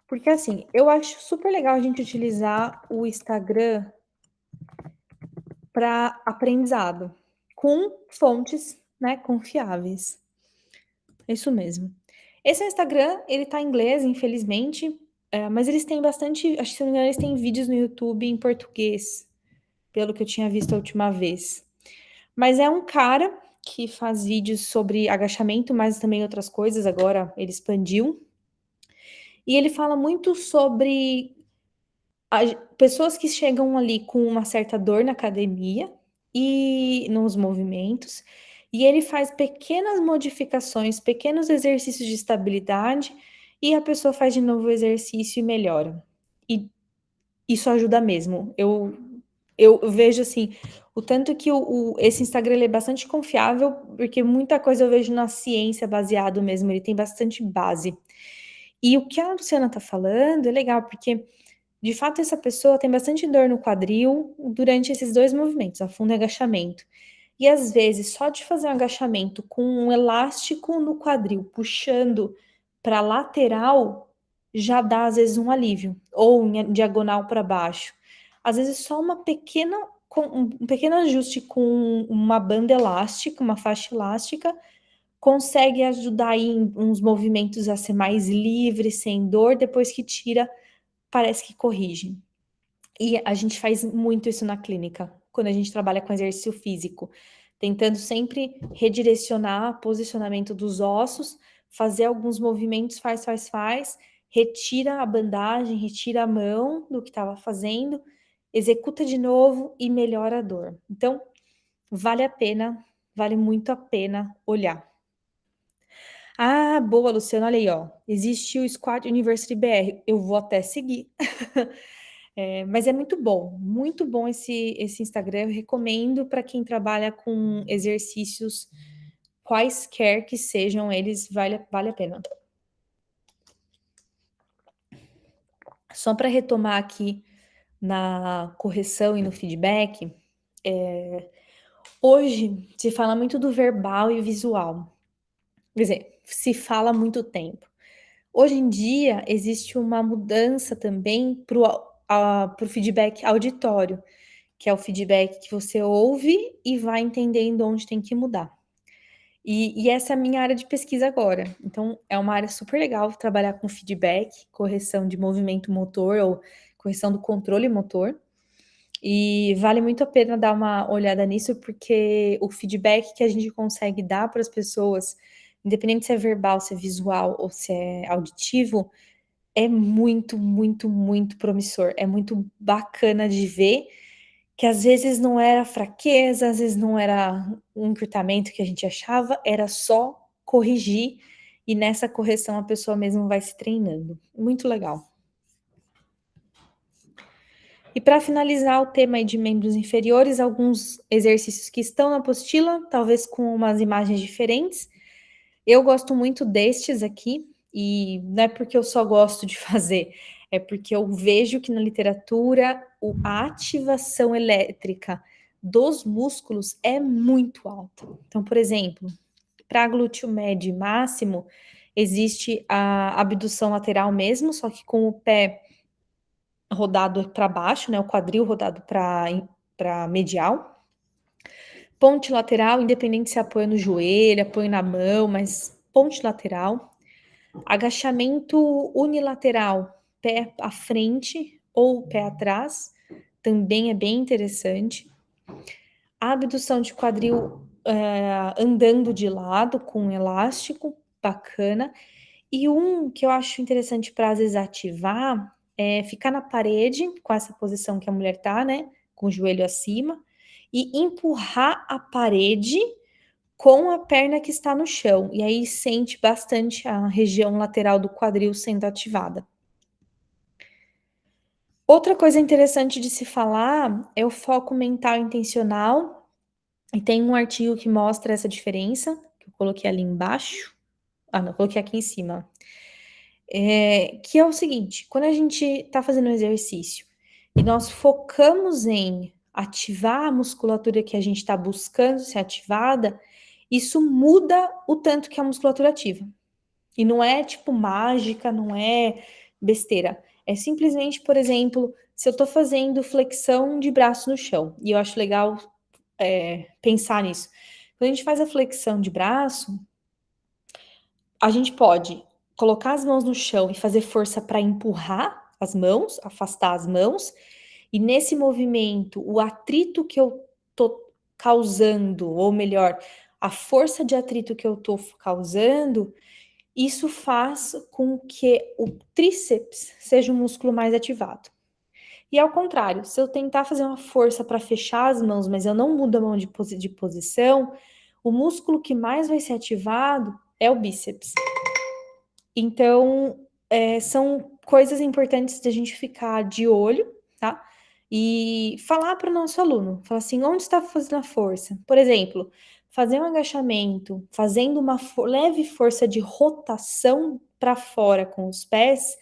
Porque assim, eu acho super legal a gente utilizar o Instagram para aprendizado, com fontes, né, confiáveis. É isso mesmo. Esse Instagram, ele tá em inglês, infelizmente, mas eles têm bastante, acho que se não me engano, eles têm vídeos no YouTube em português, pelo que eu tinha visto a última vez. Mas é um cara que faz vídeos sobre agachamento, mas também outras coisas, agora ele expandiu. E ele fala muito sobre pessoas que chegam ali com uma certa dor na academia e nos movimentos, e ele faz pequenas modificações, pequenos exercícios de estabilidade, e a pessoa faz de novo o exercício e melhora. E isso ajuda mesmo. Eu vejo assim, o tanto que esse Instagram ele é bastante confiável, porque muita coisa eu vejo na ciência baseado mesmo, ele tem bastante base. E o que a Luciana tá falando é legal, porque de fato essa pessoa tem bastante dor no quadril durante esses dois movimentos, afundo e agachamento. E às vezes, só de fazer um agachamento com um elástico no quadril, puxando para lateral, já dá às vezes um alívio, ou em diagonal para baixo. Às vezes só um pequeno ajuste com uma banda elástica, uma faixa elástica, consegue ajudar aí em uns movimentos a ser mais livre, sem dor, depois que tira, parece que corrige. E a gente faz muito isso na clínica, quando a gente trabalha com exercício físico, tentando sempre redirecionar o posicionamento dos ossos, fazer alguns movimentos, faz, retira a bandagem, retira a mão do que estava fazendo, executa de novo e melhora a dor. Então, vale a pena, vale muito a pena olhar. Ah, boa, Luciana, olha aí, ó. Existe o Squat University BR. Eu vou até seguir. Mas é muito bom esse Instagram. Eu recomendo para quem trabalha com exercícios, quaisquer que sejam eles, vale a pena. Só para retomar aqui na correção e no feedback, hoje se fala muito do verbal e visual. Quer dizer, se fala há muito tempo. Hoje em dia, existe uma mudança também para o feedback auditório, que é o feedback que você ouve e vai entendendo onde tem que mudar. E essa é a minha área de pesquisa agora. Então, é uma área super legal trabalhar com feedback, correção de movimento motor ou correção do controle motor. E vale muito a pena dar uma olhada nisso, porque o feedback que a gente consegue dar para as pessoas, independente se é verbal, se é visual ou se é auditivo, é muito, muito, muito promissor. É muito bacana de ver que às vezes não era fraqueza, às vezes não era um encurtamento que a gente achava, era só corrigir, e nessa correção a pessoa mesmo vai se treinando. Muito legal. E para finalizar o tema aí de membros inferiores, alguns exercícios que estão na apostila, talvez com umas imagens diferentes. Eu gosto muito destes aqui, e não é porque eu só gosto de fazer, é porque eu vejo que na literatura a ativação elétrica dos músculos é muito alta. Então, por exemplo, para glúteo médio e máximo, existe a abdução lateral mesmo, só que com o pé rodado para baixo, né, o quadril rodado para medial. Ponte lateral, independente se apoia no joelho, apoia na mão, mas ponte lateral. Agachamento unilateral, pé à frente ou pé atrás, também é bem interessante. Abdução de quadril andando de lado com um elástico, bacana. E um que eu acho interessante para às vezes ativar é ficar na parede, com essa posição que a mulher tá, né? Com o joelho acima, e empurrar a parede com a perna que está no chão. E aí sente bastante a região lateral do quadril sendo ativada. Outra coisa interessante de se falar é o foco mental intencional. E tem um artigo que mostra essa diferença, que eu coloquei ali embaixo. Ah, não, coloquei aqui em cima. Que é o seguinte: quando a gente está fazendo um exercício e nós focamos em ativar a musculatura que a gente está buscando ser ativada, isso muda o tanto que a musculatura ativa. E não é tipo mágica, não é besteira. É simplesmente, por exemplo, se eu estou fazendo flexão de braço no chão, e eu acho legal pensar nisso. Quando a gente faz a flexão de braço, a gente pode colocar as mãos no chão e fazer força para empurrar as mãos, afastar as mãos, e nesse movimento, o atrito que eu tô causando, ou melhor, a força de atrito que eu tô causando, isso faz com que o tríceps seja um músculo mais ativado. E ao contrário, se eu tentar fazer uma força para fechar as mãos, mas eu não mudo a mão de posição, o músculo que mais vai ser ativado é o bíceps. Então, são coisas importantes da gente ficar de olho, tá? E falar para o nosso aluno, falar assim, onde está fazendo a força? Por exemplo, fazer um agachamento, fazendo uma leve força de rotação para fora com os pés,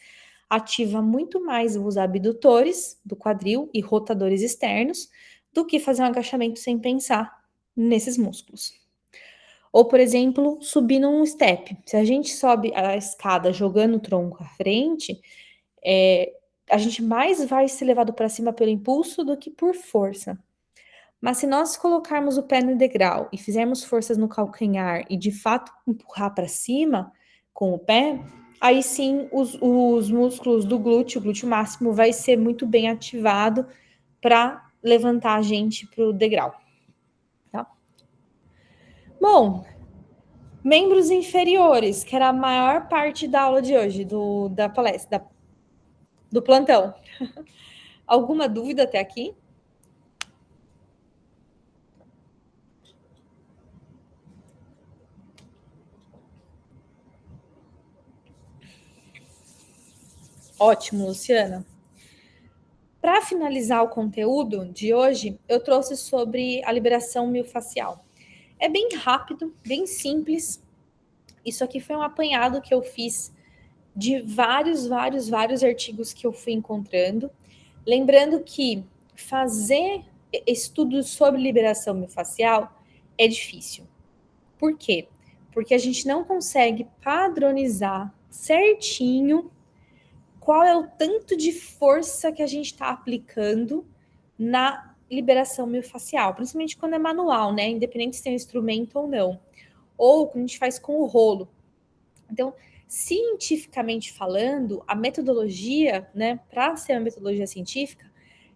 ativa muito mais os abdutores do quadril e rotadores externos do que fazer um agachamento sem pensar nesses músculos. Ou, por exemplo, subir num step. Se a gente sobe a escada jogando o tronco à frente, a gente mais vai ser levado para cima pelo impulso do que por força. Mas se nós colocarmos o pé no degrau e fizermos forças no calcanhar e de fato empurrar para cima com o pé, aí sim os músculos do glúteo, o glúteo máximo, vai ser muito bem ativado para levantar a gente para o degrau. Tá? Bom, membros inferiores, que era a maior parte da aula de hoje, da palestra, do plantão. Alguma dúvida até aqui? Ótimo, Luciana. Para finalizar o conteúdo de hoje, eu trouxe sobre a liberação miofascial. É bem rápido, bem simples. Isso aqui foi um apanhado que eu fiz de vários artigos que eu fui encontrando. Lembrando que fazer estudos sobre liberação miofascial é difícil. Por quê? Porque a gente não consegue padronizar certinho qual é o tanto de força que a gente está aplicando na liberação miofascial, principalmente quando é manual, né? Independente se tem um instrumento ou não. Ou quando a gente faz com o rolo. Então, cientificamente falando, a metodologia, né, para ser uma metodologia científica,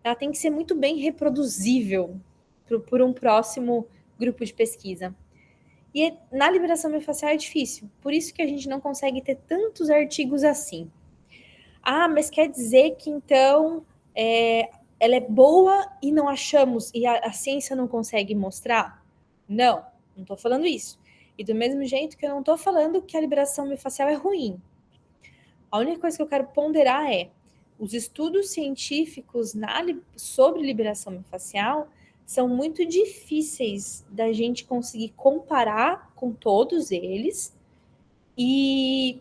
ela tem que ser muito bem reproduzível por um próximo grupo de pesquisa. E na liberação miofascial é difícil, por isso que a gente não consegue ter tantos artigos assim. Ah, mas quer dizer que então ela é boa e não achamos, e a ciência não consegue mostrar? Não estou falando isso. E do mesmo jeito que eu não estou falando que a liberação miofascial é ruim. A única coisa que eu quero ponderar é os estudos científicos sobre liberação miofascial são muito difíceis da gente conseguir comparar com todos eles e,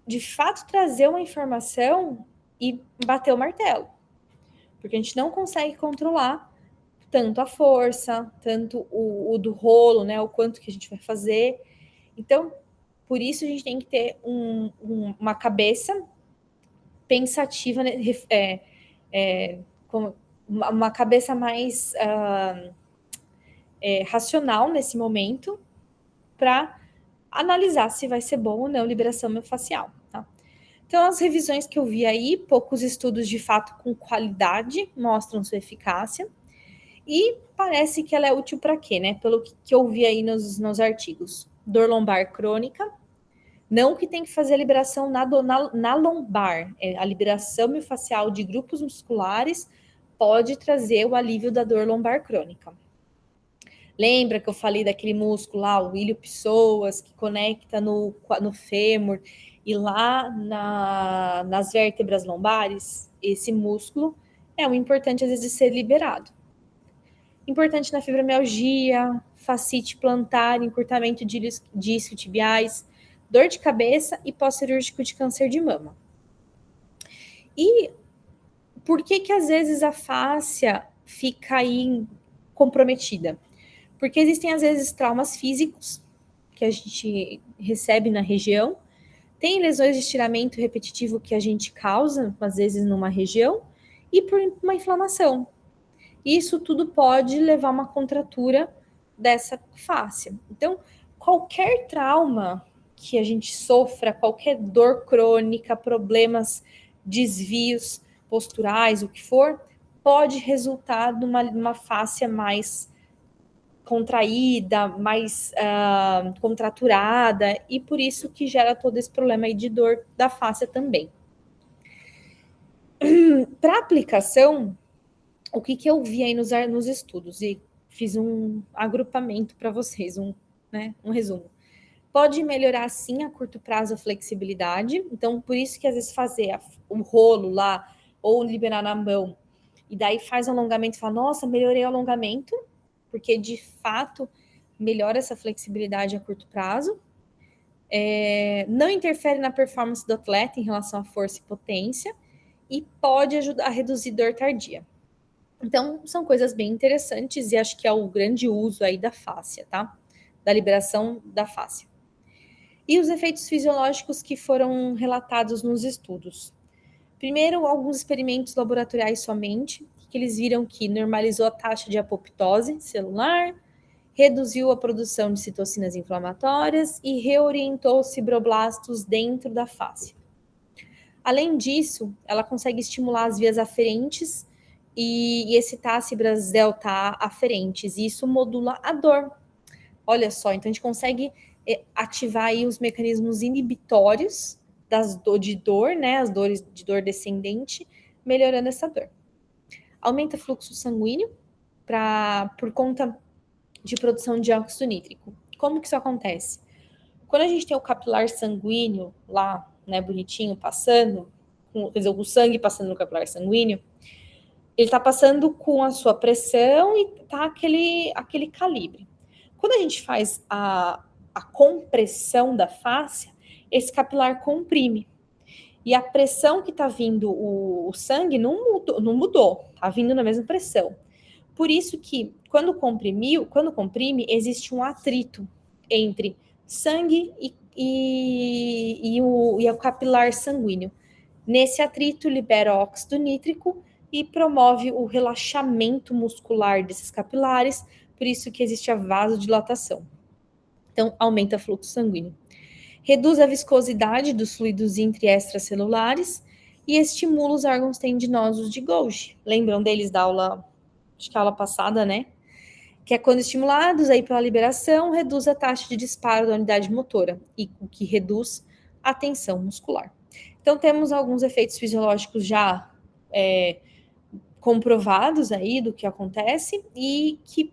de fato, trazer uma informação e bater o martelo. Porque a gente não consegue controlar tanto a força, tanto o do rolo, né, o quanto que a gente vai fazer. Então, por isso a gente tem que ter uma cabeça pensativa, né, uma cabeça mais racional nesse momento para analisar se vai ser bom ou não liberação miofascial. Tá? Então, as revisões que eu vi aí, poucos estudos de fato com qualidade mostram sua eficácia. E parece que ela é útil para quê, né? Pelo que eu vi aí nos artigos. Dor lombar crônica. Não que tem que fazer a liberação na lombar. A liberação miofascial de grupos musculares pode trazer o alívio da dor lombar crônica. Lembra que eu falei daquele músculo lá, o ilio-psoas, que conecta no fêmur e lá nas vértebras lombares? Esse músculo é um importante, às vezes, de ser liberado. Importante na fibromialgia, fascite plantar, encurtamento de disco tibiais, dor de cabeça e pós-cirúrgico de câncer de mama. E por que às vezes a fáscia fica aí comprometida? Porque existem às vezes traumas físicos que a gente recebe na região, tem lesões de estiramento repetitivo que a gente causa, às vezes numa região, e por uma inflamação. Isso tudo pode levar a uma contratura dessa fáscia. Então, qualquer trauma que a gente sofra, qualquer dor crônica, problemas, desvios posturais, o que for, pode resultar numa fáscia mais contraída, mais contraturada, e por isso que gera todo esse problema aí de dor da fáscia também. Para aplicação, o que eu vi aí nos estudos, e fiz um agrupamento para vocês, um resumo. Pode melhorar, sim, a curto prazo a flexibilidade, então por isso que às vezes fazer o rolo lá, ou liberar na mão, e daí faz um alongamento e fala, nossa, melhorei o alongamento, porque de fato melhora essa flexibilidade a curto prazo. Não interfere na performance do atleta em relação à força e potência, e pode ajudar a reduzir dor tardia. Então, são coisas bem interessantes e acho que é o grande uso aí da fáscia, tá? Da liberação da fáscia. E os efeitos fisiológicos que foram relatados nos estudos. Primeiro, alguns experimentos laboratoriais somente, que eles viram que normalizou a taxa de apoptose celular, reduziu a produção de citocinas inflamatórias e reorientou os fibroblastos dentro da fáscia. Além disso, ela consegue estimular as vias aferentes e excitar as fibras delta aferentes, e isso modula a dor. Olha só, então a gente consegue ativar aí os mecanismos inibitórios de dor, né, as dores de dor descendente, melhorando essa dor. Aumenta o fluxo sanguíneo por conta de produção de óxido nítrico. Como que isso acontece? Quando a gente tem o capilar sanguíneo lá, né, bonitinho, passando, quer dizer, o sangue passando no capilar sanguíneo, ele está passando com a sua pressão e tá aquele calibre. Quando a gente faz a compressão da fáscia, esse capilar comprime. E a pressão que está vindo o sangue não mudou, está vindo na mesma pressão. Por isso que, quando comprime, existe um atrito entre sangue e o capilar sanguíneo. Nesse atrito, libera óxido nítrico e promove o relaxamento muscular desses capilares, por isso que existe a vasodilatação. Então, aumenta o fluxo sanguíneo. Reduz a viscosidade dos fluidos intracelulares e estimula os órgãos tendinosos de Golgi. Lembram deles da aula, acho que a aula passada, né? Que é quando estimulados aí pela liberação, reduz a taxa de disparo da unidade motora, e o que reduz a tensão muscular. Então, temos alguns efeitos fisiológicos já comprovados aí do que acontece e que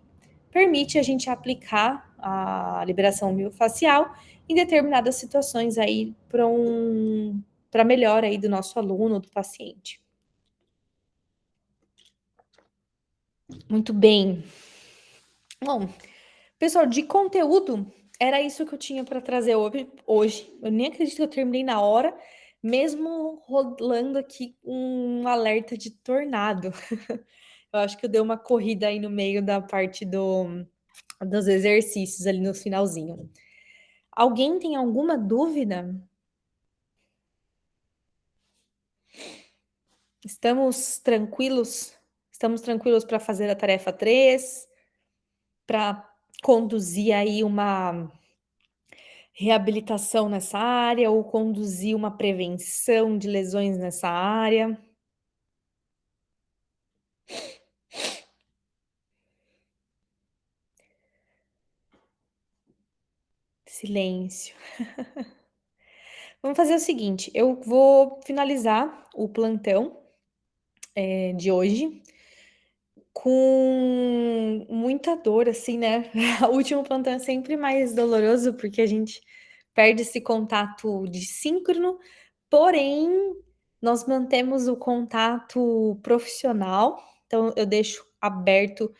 permite a gente aplicar a liberação miofascial em determinadas situações aí para melhora aí do nosso aluno, do paciente. Muito bem. Bom, pessoal, de conteúdo, era isso que eu tinha para trazer hoje. Eu nem acredito que eu terminei na hora, mesmo rolando aqui um alerta de tornado. Eu acho que eu dei uma corrida aí no meio da parte dos exercícios ali no finalzinho. Alguém tem alguma dúvida? Estamos tranquilos? Estamos tranquilos para fazer a tarefa 3, para conduzir aí uma reabilitação nessa área ou conduzir uma prevenção de lesões nessa área? Silêncio. Vamos fazer o seguinte, eu vou finalizar o plantão de hoje com muita dor, assim, né? O último plantão é sempre mais doloroso, porque a gente perde esse contato de síncrono, porém, nós mantemos o contato profissional, então eu deixo aberto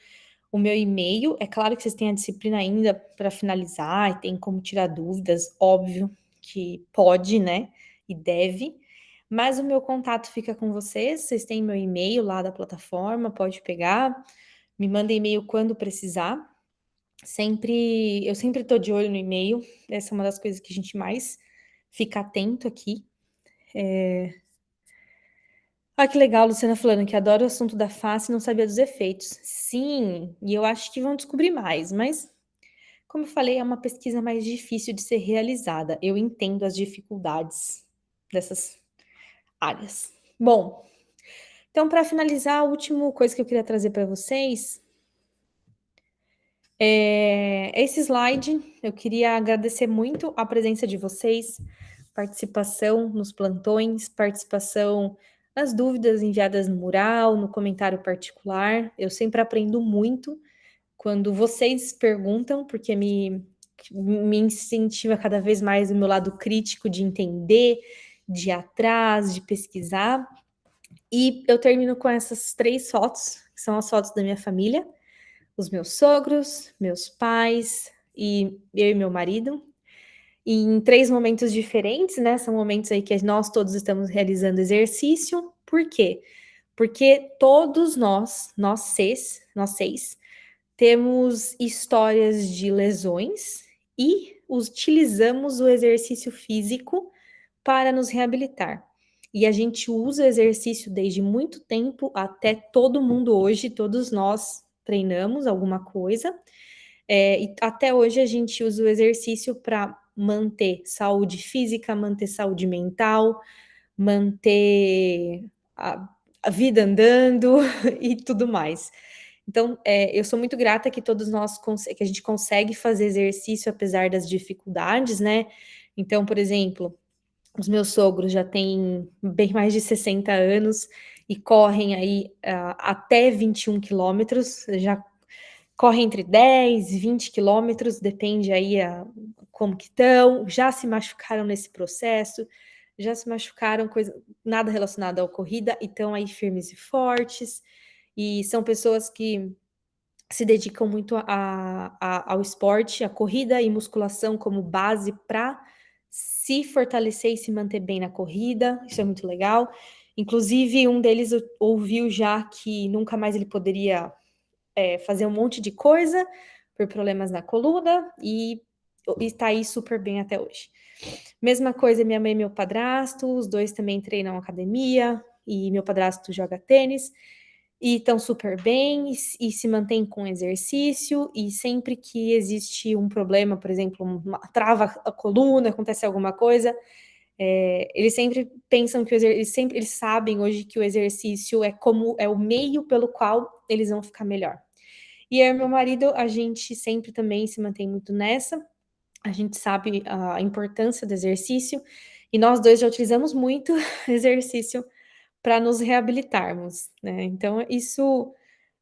o meu e-mail. É claro que vocês têm a disciplina ainda para finalizar e tem como tirar dúvidas, óbvio que pode, né? E deve. Mas o meu contato fica com vocês têm meu e-mail lá da plataforma, pode pegar, me manda e-mail quando precisar. Eu sempre estou de olho no e-mail, essa é uma das coisas que a gente mais fica atento aqui. Ah, que legal, Luciana falando que adora o assunto da face e não sabia dos efeitos. Sim, e eu acho que vão descobrir mais, mas como eu falei, é uma pesquisa mais difícil de ser realizada. Eu entendo as dificuldades dessas áreas. Bom, então para finalizar, a última coisa que eu queria trazer para vocês é esse slide. Eu queria agradecer muito a presença de vocês, participação nos plantões, participação nas dúvidas enviadas no mural, no comentário particular. Eu sempre aprendo muito quando vocês perguntam, porque me incentiva cada vez mais o meu lado crítico de entender, de ir atrás, de pesquisar. E eu termino com essas 3 fotos, que são as fotos da minha família, os meus sogros, meus pais e eu e meu marido. E em 3 momentos diferentes, né? São momentos aí que nós todos estamos realizando exercício. Por quê? Porque todos nós seis, temos histórias de lesões e utilizamos o exercício físico para nos reabilitar. E a gente usa o exercício desde muito tempo até todo mundo hoje, todos nós treinamos alguma coisa. E até hoje a gente usa o exercício para manter saúde física, manter saúde mental, manter a vida andando e tudo mais. Então, eu sou muito grata que todos nós que a gente consegue fazer exercício apesar das dificuldades, né? Então, por exemplo, os meus sogros já têm bem mais de 60 anos e correm aí até 21 quilômetros, já correm entre 10 e 20 quilômetros, depende aí como que estão, já se machucaram nesse processo, já se machucaram, nada relacionado à corrida, e estão aí firmes e fortes, e são pessoas que se dedicam muito ao esporte, a corrida e musculação como base para se fortalecer e se manter bem na corrida, isso é muito legal. Inclusive, um deles ouviu já que nunca mais ele poderia fazer um monte de coisa por problemas na coluna e está aí super bem até hoje. Mesma coisa, minha mãe e meu padrasto, os dois também treinam academia e meu padrasto joga tênis e estão super bem e se mantêm com exercício, e sempre que existe um problema, por exemplo, trava a coluna, acontece alguma coisa, Eles sempre pensam que eles sabem hoje que o exercício é o meio pelo qual eles vão ficar melhor. E eu e meu marido, a gente sempre também se mantém muito nessa. A gente sabe a importância do exercício e nós dois já utilizamos muito exercício para nos reabilitarmos, né? Então isso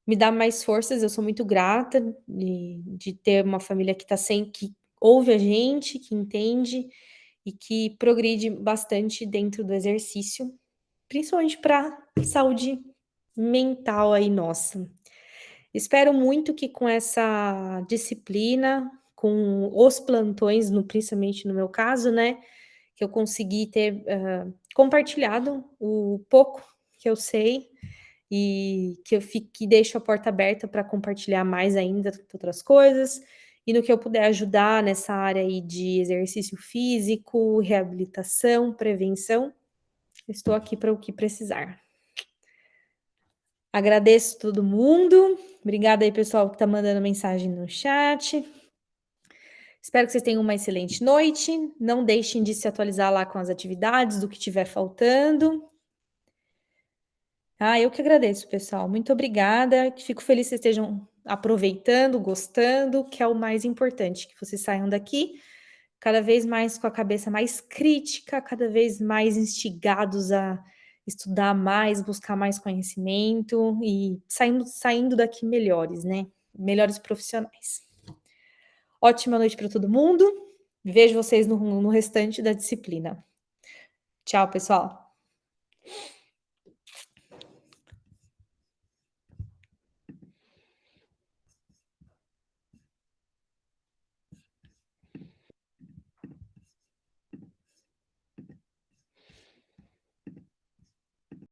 me dá mais forças. Eu sou muito grata de ter uma família que tá que ouve a gente, que entende e que progride bastante dentro do exercício, principalmente para saúde mental aí nossa. Espero muito que com essa disciplina, com os plantões, principalmente no meu caso, né, que eu consegui ter compartilhado o pouco que eu sei e que deixo a porta aberta para compartilhar mais ainda outras coisas, e no que eu puder ajudar nessa área aí de exercício físico, reabilitação, prevenção, estou aqui para o que precisar. Agradeço todo mundo. Obrigada aí, pessoal, que está mandando mensagem no chat. Espero que vocês tenham uma excelente noite. Não deixem de se atualizar lá com as atividades, do que estiver faltando. Eu que agradeço, pessoal. Muito obrigada. Fico feliz que vocês estejam aproveitando, gostando, que é o mais importante, que vocês saiam daqui cada vez mais com a cabeça mais crítica, cada vez mais instigados a estudar mais, buscar mais conhecimento e saindo daqui melhores, né? Melhores profissionais. Ótima noite para todo mundo. Vejo vocês no restante da disciplina. Tchau, pessoal.